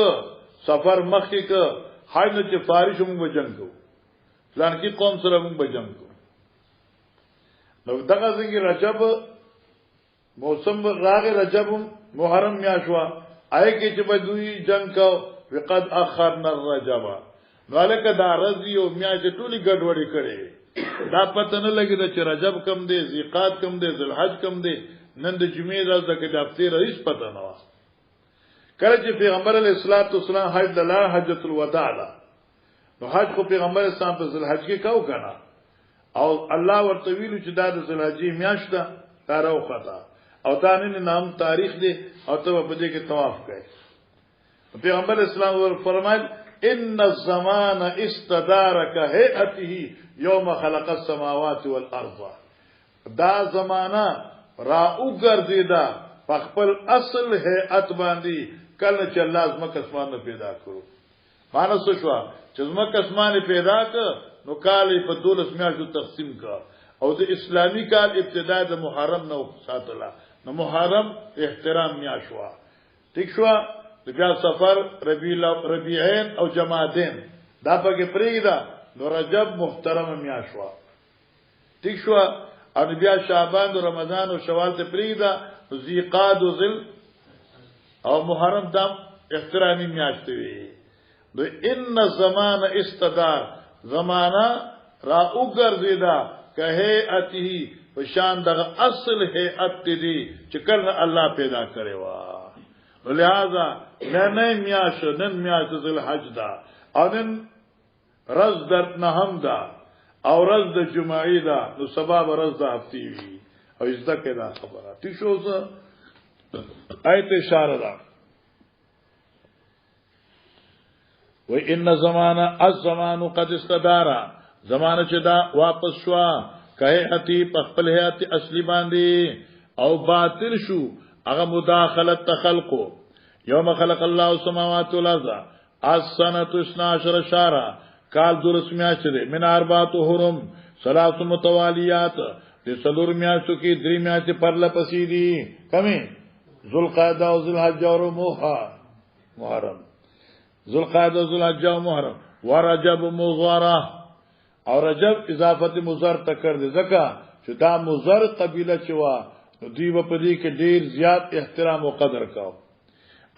[SPEAKER 1] سفر مخکې ک حج نه چې فارش موږ بجنګ کو پلان کې قوم سره موږ بجنګ کو نو دغه څنګه رجب موسم راغ رجب محرم میاشوا آئے کې چې بدوی جنگ کو وقد اخرنا الرجب ولک دا رضی او میاش ټولی ګډوډي کړي دا پته نه لګی چې رجب کم دی ذیقات کم دی ذوالحج کم دی نن د جمعې ورځ د هفته رئیس پته نه و کله چې پیغمبر علیه الصلاۃ والسلام حج دلا حجۃ الوداع ده نو حج خو پیغمبر اسلام په ذل حج کې کاو کنه او الله ورته ویلو چې دا د ذل حج میاشت ده تاراو خطا او دا نه نام تاریخ دی او ته په دې کې طواف کوي پیغمبر اسلام ور فرمایل ان الزمان استدار كهيئته يوم خلق السماوات والارض دا زمانہ را وګرځیدا په خپل اصل هيئت باندې کله چې الله زمکه اسمان پیدا کړو معنی څه شو چې زمکه اسمان پیدا کړ نو کال په 12 میاشتو تقسیم کړ او د اسلامی کال ابتدا د محرم نو ساتله نو محرم احترام میاشوا ٹھیک شو د بیا سفر ربیعین او جمادین دا پکې پریدا نو رجب محترم میاشوا ٹھیک شو او بیا شعبان او رمضان او شوال ته پریدا ذیقاد او ذل او محرم دم احترامی میاشتې وي نو ان زمان استدار زمانہ را وګرځیدا کهیئته پشان دغه اصل هيئت دي چې کله الله پیدا کړی و لہذا نن میاش ذل حج دا او نن رز در نهم دا او رز د جمعې دا نو سبب رز د هفتی وی او ازدا کدا خبره تی شو ز ایت اشاره ده و ان الزمان قد استدار زمانه چې دا واپس شو کهیئتی په خپل هيئت اصلي باندې او باطل شو هغه مداخله تخلقو یوم خلق الله السماوات والارض السنه 12 شهرا کال درس میاشت ده من اربعه حرم ثلاث متوالیات د صدور میاشتو کې درې میاشتې پرله پسې دي کمه ذوالقعده او ذوالحجه او محرم ذوالقعده او ذوالحجه او محرم ورجب مضره او رجب اضافت مضر تکر دي ځکه چې دا مضر قبیله چوا دوی په دې کې ډیر زیات احترام او قدر کاو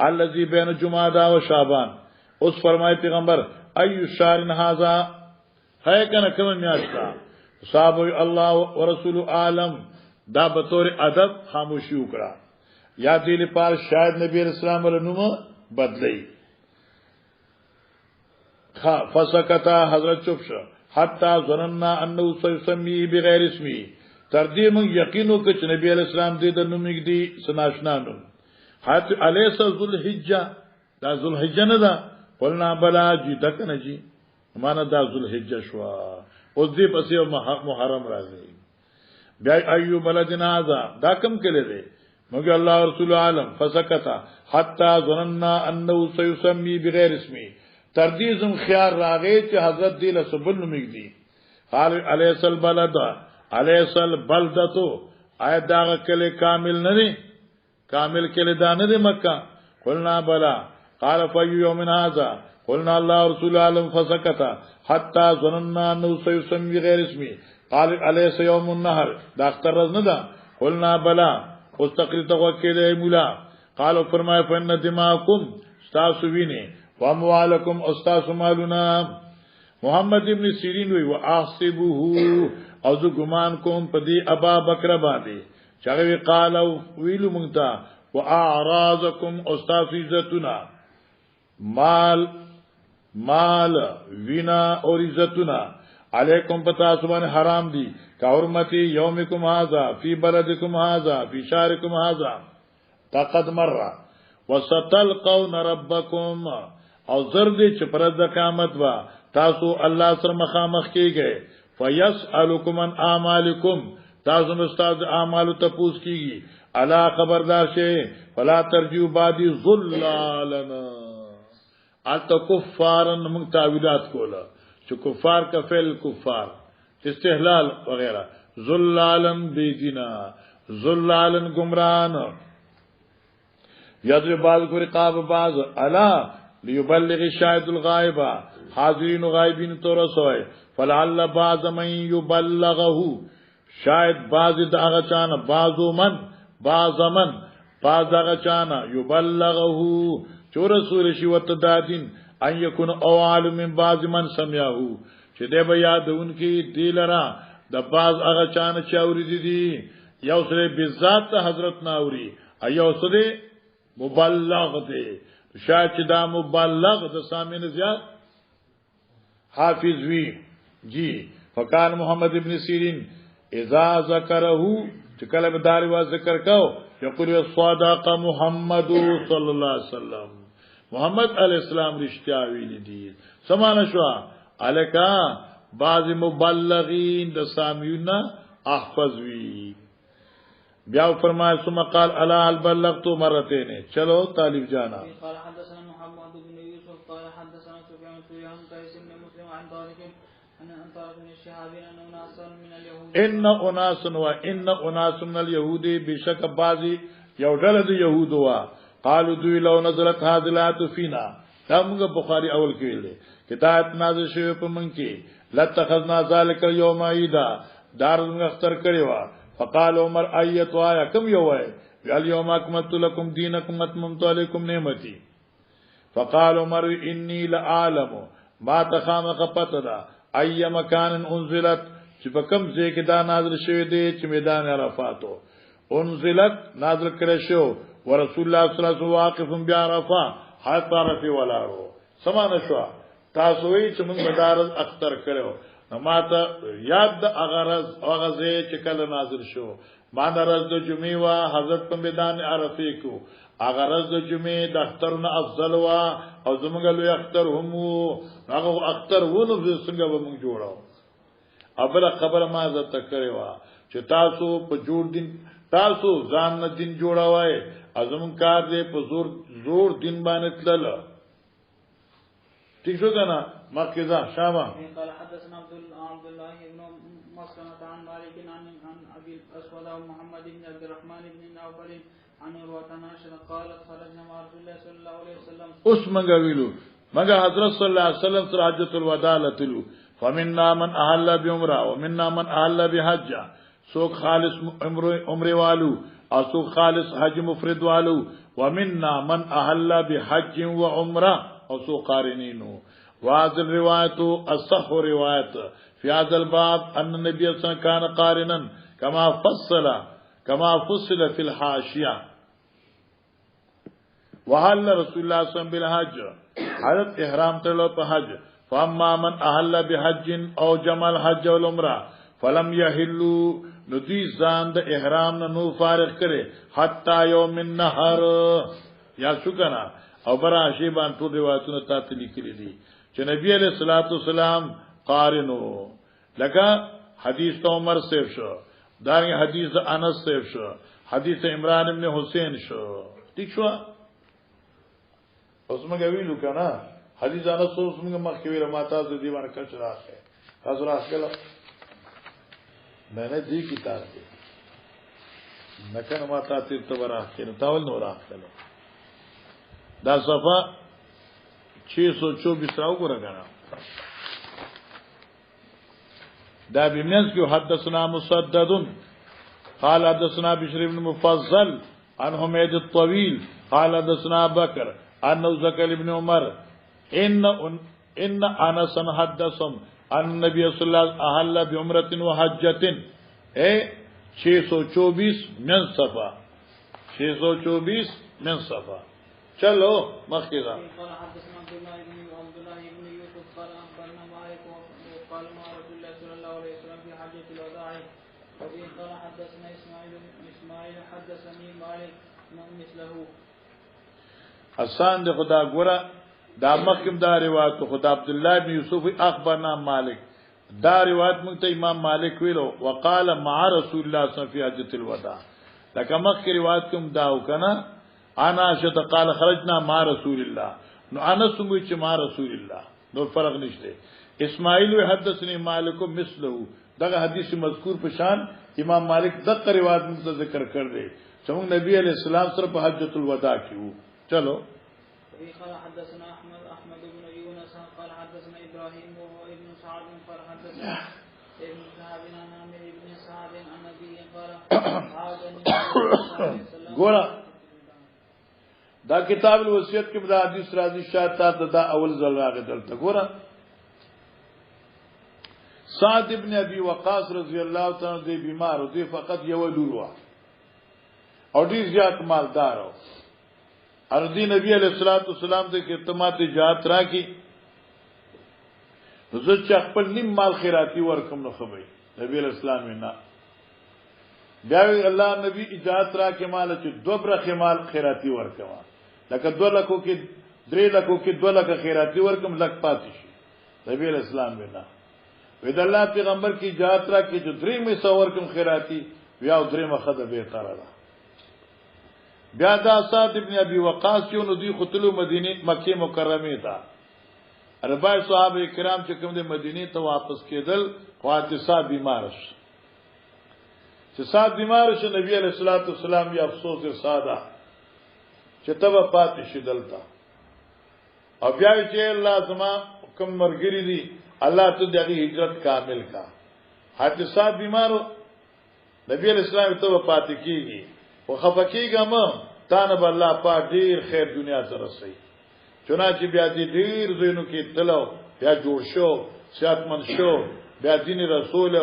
[SPEAKER 1] الذي بين جمادى و شعبان اوس فرمای پیغمبر ايو شارن هذا ہے کنه کوم میاشتا صاحب الله ورسول عالم دا به طور ادب خاموشي وکړه یا دې لپاره شاید نبی رسول الله نوم بدلی فسکتا حضرت چوب شو حتی ظننا انه سيسمي بغیر اسمي تر دې موږ یقینو ک چې نبی علیہ السلام دې د نوم کې دي سناشنانو حت الیس ذوالحجه دا ذوالحجه نه ده قلنا بلا جی دک نه جی معنا دا ذوالحجه شو اوس دې پسې محرم راځي بیا ایو بلدنا ذا دا کم کړي دي موږ الله رسول عالم فسکتا حتی ظننا انه سيسمي بغیر اسمي تر دې زم خيار راغی چې حضرت دې له سبل نوم کې دي قال الیس البلد الیس البلدتو آیت داغه کله کامل نه دي کامل کله دا نه دي مکه قلنا بلا قال فاي يوم هذا قلنا الله رسول عالم فسكت حتى ظننا انه سيسمي غير اسمي قال الیس يوم النهر دا اختر نه ده قلنا بلا مستقل توکل مولا قال فرمایا فن دماءكم استاسوینه واموالکم استاس مالنا محمد ابن سیرین وی واحسبه او ذو ګمان کوم پدی ابا بکر باندې چاغوی قال ویلو مونږه واعراضکم استاس عزتنا مال وینا اور عزتنا علیکم پتا سبحان حرام دی کا حرمتی یومکم هذا فی بلدکم هذا فی شهرکم هذا تقد مر وستلقون ربکم او زرد چې پر د قیامت وا تاسو الله سره مخامخ کیږئ فیسالکم عن اعمالکم تاسو استاد اعمال ته پوښ کیږي الا خبردار شه فلا ترجو بعدی ذلالنا الت کفارن من تعویلات کولا چې کفار کا فعل کفار استحلال وغیرہ ذلالن بیدینا ذلالن گمران یذ بعض کو رقاب بعض الا ليبلغ الشاهد الغائب حاضرین و غائبین تو رسوي فلعل بعض من يبلغه شاید بعض دغه چانه بعضو من بعض دغه چانه يبلغه چور رسول شي وتدادین ان يكون اوال من بعض من سمعه چې دې به یادونکي دیلرا د بعض هغه چانه چاوري دي یو سره بذات حضرت ناوري ایو سره مبلغ دي شاید چې دا مبلغ د سامعین زیات حافظ وی جی فکان محمد ابن سیرین اذا ذکره چې کله به داری وا ذکر کو یقول صادق محمد صلی الله علیه وسلم محمد علیہ السلام رښتیا ویل دي سمانه شو الکا بعض مبلغین د سامعین احفظ وی بیا فرمایا ثم قال الا بلغت مرتين چلو طالب جانا
[SPEAKER 2] قال حدثنا محمد بن يوسف قال حدثنا سفيان عن قيس بن مسلم عن طارق ان طارق بن الشهاب ان اناس من اليهود ان اناس من اليهود بشك بعضي یو ډله د يهود وا قالوا دوی لو نزلت هذه الآيات فينا دغه بخاری اول کې ویل کتاب نازل شوی په من کې لتخذنا ذلك اليوم عيدا دار اختر کړی وا فقال عمر ايت وایا کم یو وای اليوم اكملت لكم دينكم واتممت عليكم نعمتي فقال عمر اني لعالم ما تخامق پتدا اي مكان انزلت چې په کوم ځای کې دا نازل شوی دی چې میدان عرفاتو انزلت نازل کړی شو ورسول الله صلی الله علیه وسلم واقف بعرفه حتى رفي ولارو سمانه شو تاسو وی چې موږ مدارز اختر کړو ما ته یاد د اغرض اغازه چې کله نازل شو ما درز د جمعې وا حضرت په میدان عرفه کو اغرض د جمعې د اخترونه افضل وا او زموږ لوی اختر هم هغه اختر ونه څنګه به موږ جوړاو ابل خبره ما زه تکړه وا چې تاسو په جوړ دین تاسو ځان نه دین جوړاوای ازمن کار دې په زور دین باندې تلل ٹھیک شو کنه مکه شابه قال حدثنا عبد الله بن مسلمة عن مالك عن ابي الاسود محمد بن عبد الرحمن بن نوفل عن عروة عائشة قالت خرجنا مع رسول الله صلى الله عليه وسلم
[SPEAKER 1] اوس منګه ویلو منګه حضرت صلی الله علیه وسلم سره حجۃ الوداع لتلو فمننا من اهل بعمره ومننا من اهل بحج سوق خالص عمره والو او سوق خالص حج مفرد والو ومننا من اهل بحج وعمره او سوق قارنینو وهذه الروايه الصح روايه في هذا الباب ان النبي صلى الله عليه وسلم كان قارنا كما فصل في الحاشيه وحل رسول الله صلى الله عليه وسلم بالحج حضرت احرام تلو په حج فاما من احل بحج او جمع الحج والعمره فلم يحلوا ندی ځان د احرام نه نو فارغ کړي حتا یوم النهر یا شو کنه او برا شی باندې ټول روایتونه تاسو لیکلي دي چې نبی علیہ الصلوۃ والسلام قارنو لکه حدیث عمر سیف شو داغه حدیث انس سیف شو حدیث عمران ابن حسین شو ٹھیک شو اوس موږ ویلو کنه حدیث انس اوس موږ مخکې ویل ما تاسو دې باندې کچ راځه تاسو راځله معنی دې کتاب کې نکنه ما تاسو ته وراه نو تاول نو راځله دا صفه 624 راو ګورګا دا بمنس کې حدثنا مسدد قال حدثنا بشر بن مفضل عن حميد الطويل قال حدثنا بكر عن زكر بن عمر ان انس حدثهم ان النبي صلى الله عليه وسلم اهل بعمره وحجه 624 من صفه 624 من صفه چلو مخکې
[SPEAKER 2] قال حدثنا عبد الله بن يوسف قال اخبرنا مالك وقال مع رسول الله صلى الله عليه وسلم في حجة الوداع وفي قال حدثنا اسماعيل حدثني مالك مثله
[SPEAKER 1] حسان د خدا ګوره دا مخکم دا روایت خدا عبد الله بن یوسف اخبرنا مالک دا روایت مونږ ته امام مالک ویلو وقال مع رسول الله صلی الله علیه وسلم في حجة الوداع لکه مخکې روایت کوم دا وکنه انا شت قال خرجنا مع رسول الله نو انا سمو چې مع رسول الله نو فرق نشته اسماعیل حدثني مالک مثله دغه حدیث مذکور په شان امام مالک دغه روایت موږ ذکر کړ دې چې موږ نبی علیہ السلام سره په حجۃ الوداع کې وو چلو
[SPEAKER 2] قال حدثنا احمد بن يونس قال حدثنا ابراهيم وابن سعد قال حدثنا ابن شهاب عن عامر بن سعد عن ابي قال
[SPEAKER 1] ګورا دا کتاب الوصیت کې دا حدیث راځي شاته دا اول ځل راغی دلته ګورا سعد ابن ابي وقاص رضی الله تعالی عنہ بیمار او دی فقط یو لور وا او ډیر زیات مالدار او ارضی نبی علیہ الصلوۃ والسلام ته کې تمات جهاد راکی زه چې خپل نیم مال خیراتی ورکم نو خبري نبی علیہ السلام نه بیا الله نبی اجازه را کې مال چې 2 برخه مال خیراتی ورکما لکه 2 لکو کې 3 لکو کې 2 لکه خیراتی ورکم لک پاتې شي نبی علیہ السلام نه وید الله پیغمبر کی اجازه را کې چې 3 می سو ورکم خیراتی بیا 3 مخده به تر ده بیا دا سعد ابن ابي وقاص یو نو دی خطلو مدینه مکه مکرمه ته اربع صحابه کرام چې کوم د مدینه ته واپس کېدل خواته صاحب بیمار شو چې صاحب بیمار شو نبی علیہ الصلوۃ والسلام یې افسوس ساده چې تبه پاتې شي دلته او بیا چې الله زما کوم مرګري دي الله ته دغه هجرت کامل کا حتی صاحب بیمارو نبی علیہ السلام ته پاتې کیږي او خفقېږه ما تانه الله پاک ډیر خیر دنیا سره رسي چنانچه بیا دې ډیر زینو کې تلو بیا جوړ شو صحتمند شو بیا دین رسول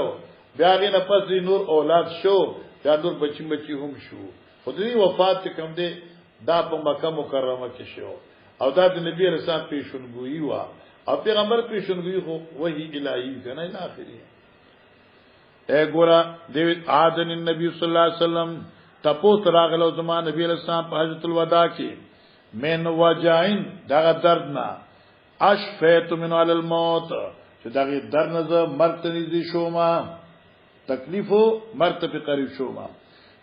[SPEAKER 1] بیا غي نه پس نور اولاد شو بیا نور بچی هم شو خدای وفات کوم دې دا په مکه مکرمه کې شو او دا د نبی رسول الله پیشنګوئی وا او پیغمبر پیشنګوئی خو وਹੀ الہی کنه نه اخري اے ګورا دیو آدن النبی صلی الله علیه وسلم تپوس راغلو زمان نبی علیہ السلام په حجۃ الوداع کې من وجاین دغه دردنا اشفیت من علی الموت چې دغه درد نه مرګ ته نږدې شوما تکلیفو مرګ ته قریب شوما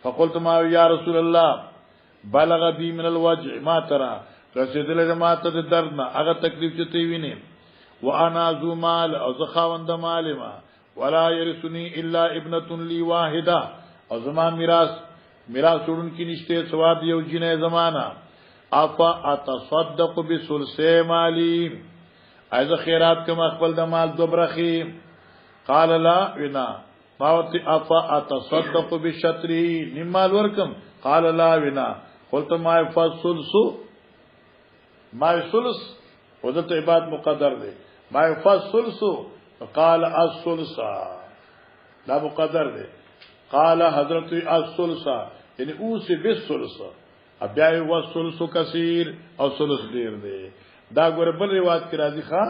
[SPEAKER 1] فقلت ما یا رسول الله بلغ بی من الوجع ما ترى رسیدل ما ته د درد نه هغه تکلیف چې تی ویني وانا ذو مال او زخاوند مال ما ولا يرثني الا ابنه لي واحده او زما میراث وړون کې نشته ثواب یو جنې زمانہ افا اتصدق بثلث مالی ایز خیرات کما خپل د مال دوبرخي قال لا ونا ماوت افا اتصدق بشطری نمال ورکم قال لا ونا قلت ما فثلث ما ثلث وذت عبادت مقدر دے ما فثلث قال الثلث لا مقدر دے قال حضرت الثلث یعنی اوس بالثلث بیا یو ثلث کثیر او ثلث ډیر دی دا ګور بل روایت کې راځي ښا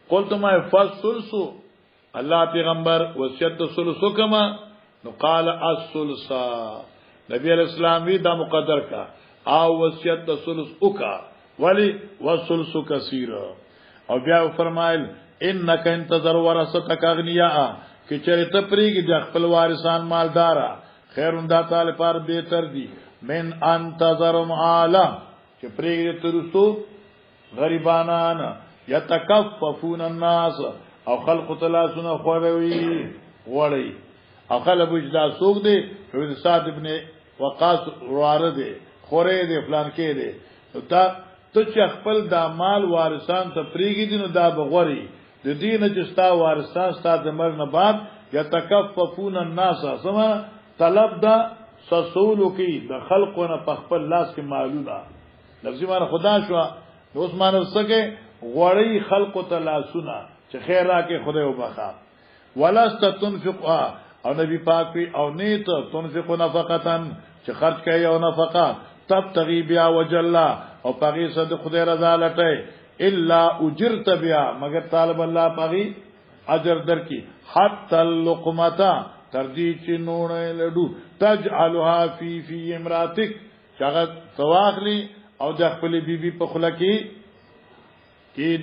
[SPEAKER 1] قلت ما فثلث الله پیغمبر وصیت ثلث کما نو قال الثلث نبی علیہ السلام دا مقدر کا او وصیت ثلث وکا ولی وثلث کثیر او بیا فرمایل انک انتظر ورثتک اغنیاء کی چرته پریږي د خپل وارثان مالدارا خیرون دا تعالی پر بهتر دی من انتظر معالا چې پریږي ترسو غریبانان یتکففون الناس او خلق تلاسونه خوروي وړي او خلک وجدا سوق دي حضرت صاد ابن وقاص رواره دي خوره دي فلان کې دي دا ته چې خپل د مال وارثان ته پریږي دي نو دا بغوري د دینه چې ستا وارثان ستا د مرګ نه بعد یتکففون الناس سما طلب دا سسولو کی د خلقونه په خپل لاس کې مالونه لفظي معنی خدا شو نو اوس معنی وسکه غوړی خلق ته لاسونه چې خیر راکې خدای وبخا ولست تنفق او نبی پاک وی او نیت تنفق نفقتن چې خرج کوي او نفقه تب تغي بیا وجلا او پاغي صد خدای رضا لټه الا اجرت بیا مگر طالب الله پاغي اجر درکې حتى اللقمه تردی چې نونه لډو تجعلها فی امراتک چاغه سواخلی او د خپل بیبي په خله کې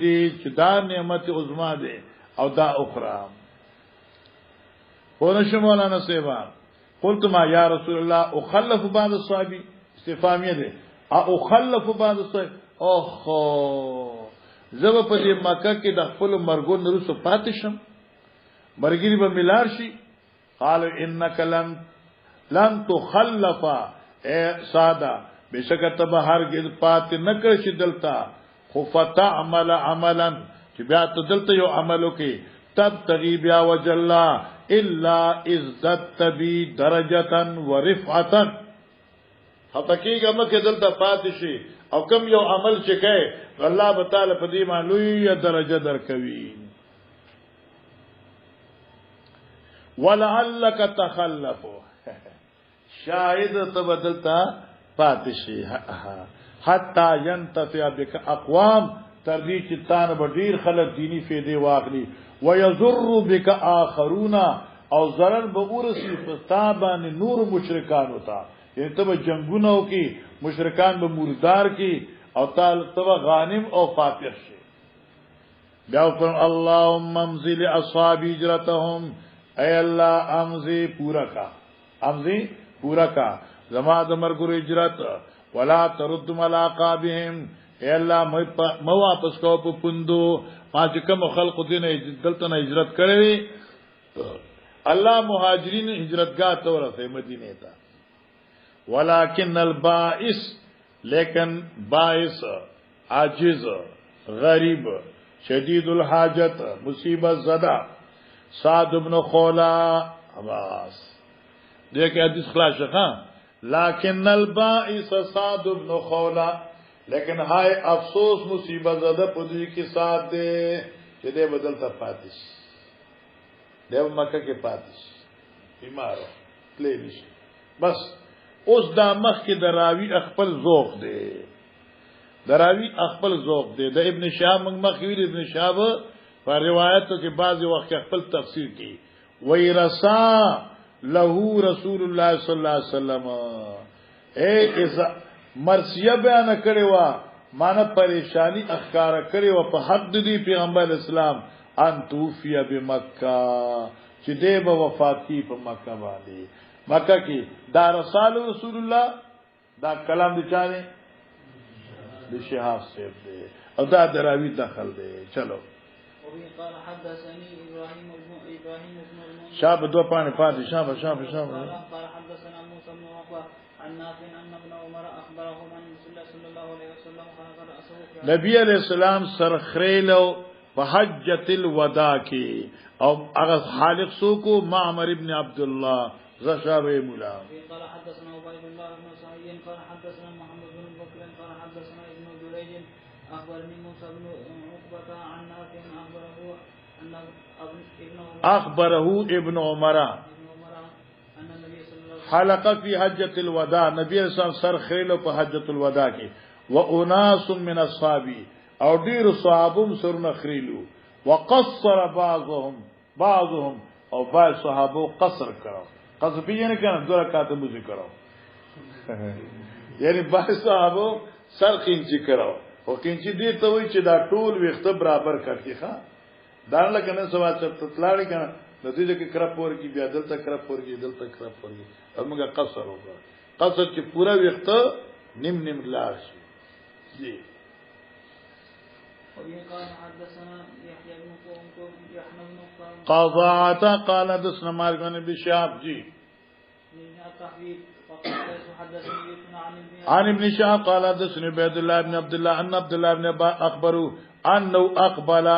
[SPEAKER 1] دي چې دا نعمت عظما ده او دا اخرى ورش مولانا سیوا قلت ما یا رسول الله اخلف بعض الصحابي استفهامیه ده اخلف بعض الصحابي اوخو زب په دې مکه کې د خپل مرګون نرسو پاتشم مرګري به ملار شي قال انك لن تخلف اے ساده بشکته به هرگز پات نکړ شي دلتا خفتا عملا چې بیا ته دلته یو عملو کې تب تغیب یا وجلا الا عزت بی درجه ورفعه حقیقت مکه دلته پات شي او کم یو عمل چې کوي الله تعالی په دې باندې لوی درجه درکوي ولعلك تخلف شاهد تبدلتا پاتشي حتا ينتفع بك اقوام تر دې چې تان به ډیر خلک دینی فائدې واخلي ويضر بك اخرون او ضرر به ورسي فتابان نور مشرکان ہوتا یعنی تب جنگونو کې مشرکان به مردار کې او تعالی تب غانم او فاتح شي بیا پر اللهم امزل اصحاب هجرتهم اے الله امزي پورا کا زما د مرګ هجرت ولا ترد ملاقابهم اے الله مو واپس کو په پوندو ما چې کوم خلق دین دلته نه هجرت کړی الله مهاجرین هجرتگاه ته ورته مدینه ته ولکن البائس لیکن باعث عاجز غریب شدید الحاجت مصیبت زدہ سعد بن خولا عباس دیکھیں حدیث خلاص شخان لیکن البائس سعد بن خولا لیکن ہائے افسوس مصیبت زدہ پدوی کی ساتھ دے کہ دے بدلتا پاتش دے مکہ کے پاتش بیمار ہو تلیلش بس اس دا مخ کی دراوی اخپل ذوق دے دراوی اخپل ذوق دے دا ابن شہاب مخویر ابن شہاب پر روایتوں کے بعض وقت اخپل تفسیر کی وی رسا لہو رسول اللہ صلی اللہ علیہ وسلم اے مرثیہ بیان کرے وا مانا پریشانی اخکار کرے وا پا حق دی پیغمبر اسلام ان توفی بمکہ چی دے با وفات کی پا مکہ باندی مکہ کی دا رسال رسول اللہ دا کلام دی چانے دی شہاب سیب دے او دا دراوی دخل دے چلو شاب دو پانے پاتی شاب
[SPEAKER 2] قال حدثنا موسى بن عقبة عن نافع ان ابن عمر اخبرهم عن رسول الله صلى الله عليه وسلم قال
[SPEAKER 1] نبی علیہ السلام سرخریلو فحجت الوداع کی او اغاز خالق سوکو معمر ابن عبداللہ زشاب مولا
[SPEAKER 2] قال حدثنا عبيد الله بن سعيد قال حدثنا محمد بن بكر قال حدثنا ابن جريج اخبرني موسى بن عقبة عن نافع
[SPEAKER 1] اخبره ابن عمر حلق فی حجۃ الوداع نبی علیہ السلام سر خیلو په حجۃ الوداع کې و اناس من اصحابی او ډیر صحابم سر نخریلو وقصر بعضهم او بعض صحابو قصر کرو قصر پیجنه کنه دو رکعات موزی کرو یعنی بعض صحابو سر خینچی کرو او خینچی دی ته وی چې دا ټول وخت برابر کړی ښا دا لکه نه سوا چې تطلاړی کنه د دې کې کرپ ور کی بیا دلته کرپ ور کی دلته کرپ ور کی موږ قصر وکړو قصر چې پورا وخت نیم لاړ شي جی قضاعت قال حدثنا مالك بن بشاب جی عن ابن شهاب قال حدثني عبد الله بن عبد الله ان عبد الله بن اخبروا انه اقبل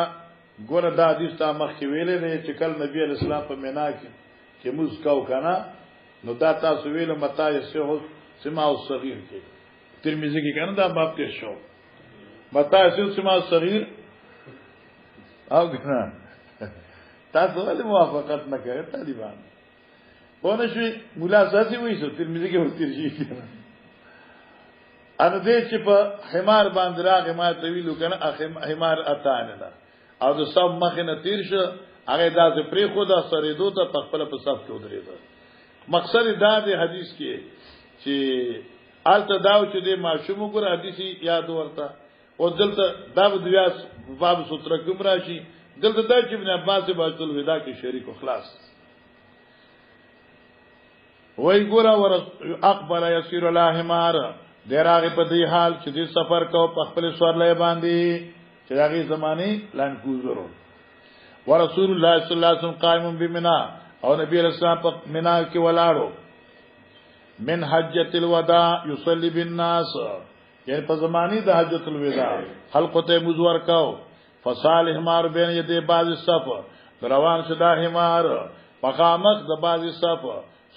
[SPEAKER 1] ګور دا حدیث تا مخ کې ویلې نه چې کله نبی علیہ السلام په مینا کې موږ کاو کنه نو دا تاسو ویلو متا یسه سما او صغیر کې ترمذی کې کنه دا باب کې شو متا یسه سما او صغیر او کنه تاسو ولې موافقت نه کوي طالبان ونه شي مولا ساسي وایي ترمذی کې ورته شي کنه ان دې چې په حمار باندې راغی ما ته ویلو کنه حمار اتانه ده او د سب مخه نه تیر شو هغه د پری خدا سره دوه ته خپل په صف کې ودرېد مقصد دا د حدیث کې چې الته داو چې د ماشوم ګور حدیثي یاد ورته او دلته دا د بیاس باب ستر کوم راشي دلته دا چې ابن عباس په بیت الوداع کې شریک او خلاص وای ګور ور اقبل يسير الاحمار دراغه په دې حال چې د سفر کو په خپل سوړلې باندې چې هغه زمانه لان کوزرو ورسول الله صلی الله علیه وسلم قائم بمنا او نبی رسول الله په منا کې ولاړو من حجۃ الوداع یصلی بالناس یعنی په زمانی د حجۃ الوداع حلقته مزور کاو فصال حمار بین یده بعض الصف روان شدا حمار مقامت د بعض الصف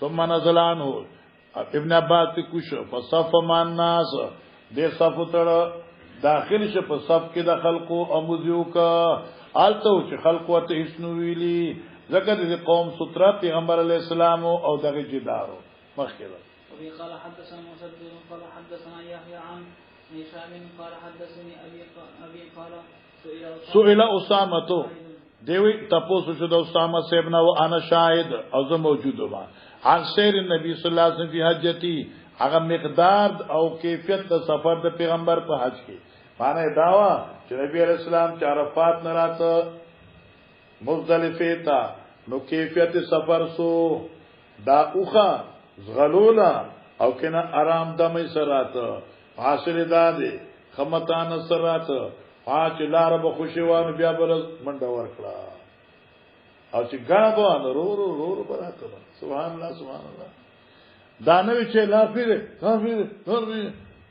[SPEAKER 1] ثم نزل عنه ابن عباس کوش فصف مان الناس د صف تر داخل شه په صف کې د خلقو اموزیو کا آلته چې خلقو ته اسنو ویلي ذکر د قوم سترا پیغمبر علی السلام او دغه جدارو مخکره
[SPEAKER 2] وبه قال حدثنا مسدد قال حدثنا يحيى عن هشام قال حدثني ابي قال
[SPEAKER 1] سئل اسامه دیوی تپوسو شو د اسامه صاحب نو انا شاهد او زه موجود ما عن سیر النبي صلی الله علیه وسلم فی حجتی هغه مقدار او کیفیت د سفر د پیغمبر په حج کې معنی داوا چې نبی علیہ السلام چې عرفات نه راته مزدلفه تا نو کیفیت سفر سو دا اوخه زغلولا او کنه آرام دمه سراته حاصل داده خمتان سراته پاچ لار به خوشیوان بیا بل منډه ورکړه او چې ګڼه به رو براته سبحان الله سبحان الله دا نه چې لا پیره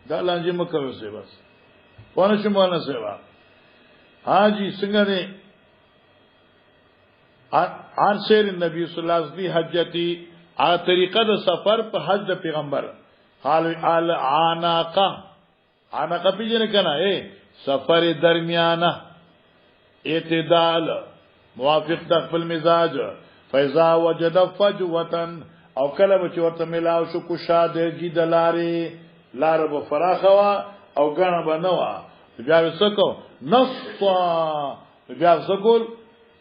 [SPEAKER 1] دا لانجه مکه سي بس ونه شمونه سیوا حاجی څنګه نه ان سیر النبي صلی الله علیه وسلم حجتی ا طریقه د سفر په حج د پیغمبر حال عناقه پیژنه کنه سفر درمیانه اعتدال موافق د خپل مزاج فیضا وجد فجوتن او کله به ورته ملاو شو کو شاده جیدلاري لار به فراخوا او غنه به نوا بیا وسکو نصا بیا وسکول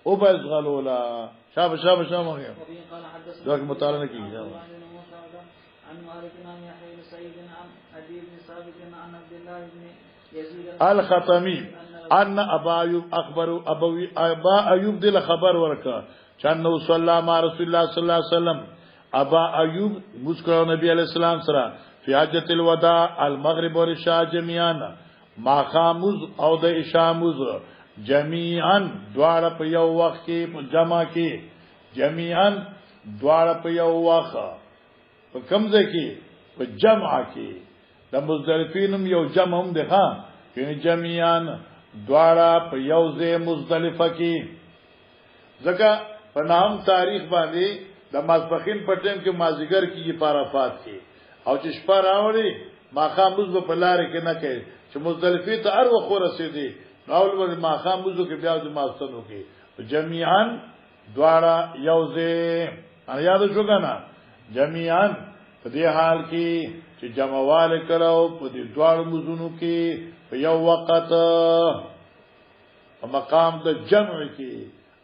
[SPEAKER 1] او بزغلولا شابه دا مطالعه نه کیږي
[SPEAKER 2] عن مالك بن يحيى بن سعيد عن ابي بن ثابت عن عبد الله بن يزيد
[SPEAKER 1] الختمي ان ابا ايوب اخبر ابا ايوب دل خبر ورکا چانو صلی الله مع رسول الله صلی الله علیه وسلم ابا ایوب مسکر نبی علیہ السلام سره فی حجۃ الوداع المغرب والعشاء جميعا ما خاموز او د عشاموز جميعا دواړه په یو وخت کې جمع کې جميعا دواړه په یو وخت په کمزه کې په جمع کې د مزدلفینم یو جمع هم ده ها یعنی جميعا دواړه په یو ځای مزدلفه کې ځکه په نام تاریخ باندې د ماسپخین په ټیم کې مازیګر کې پارافات کې او چې شپه راوړي ماخاموز په لار کې نه کوي چې مزدلفه ته ار وخت رسیدي راول ور ماخاموز کې بیا د ماستنو کې جميعا دواړه یوځه ان یاد شو کنه جميعا په دې حال کې چې جمعواله کړو په دې دواړو مزونو کې په یو وخت په مقام د جمع کې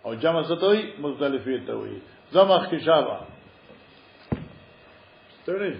[SPEAKER 1] او جمع ستوي مزدلفه ته وي زمخ کې شابه ستوري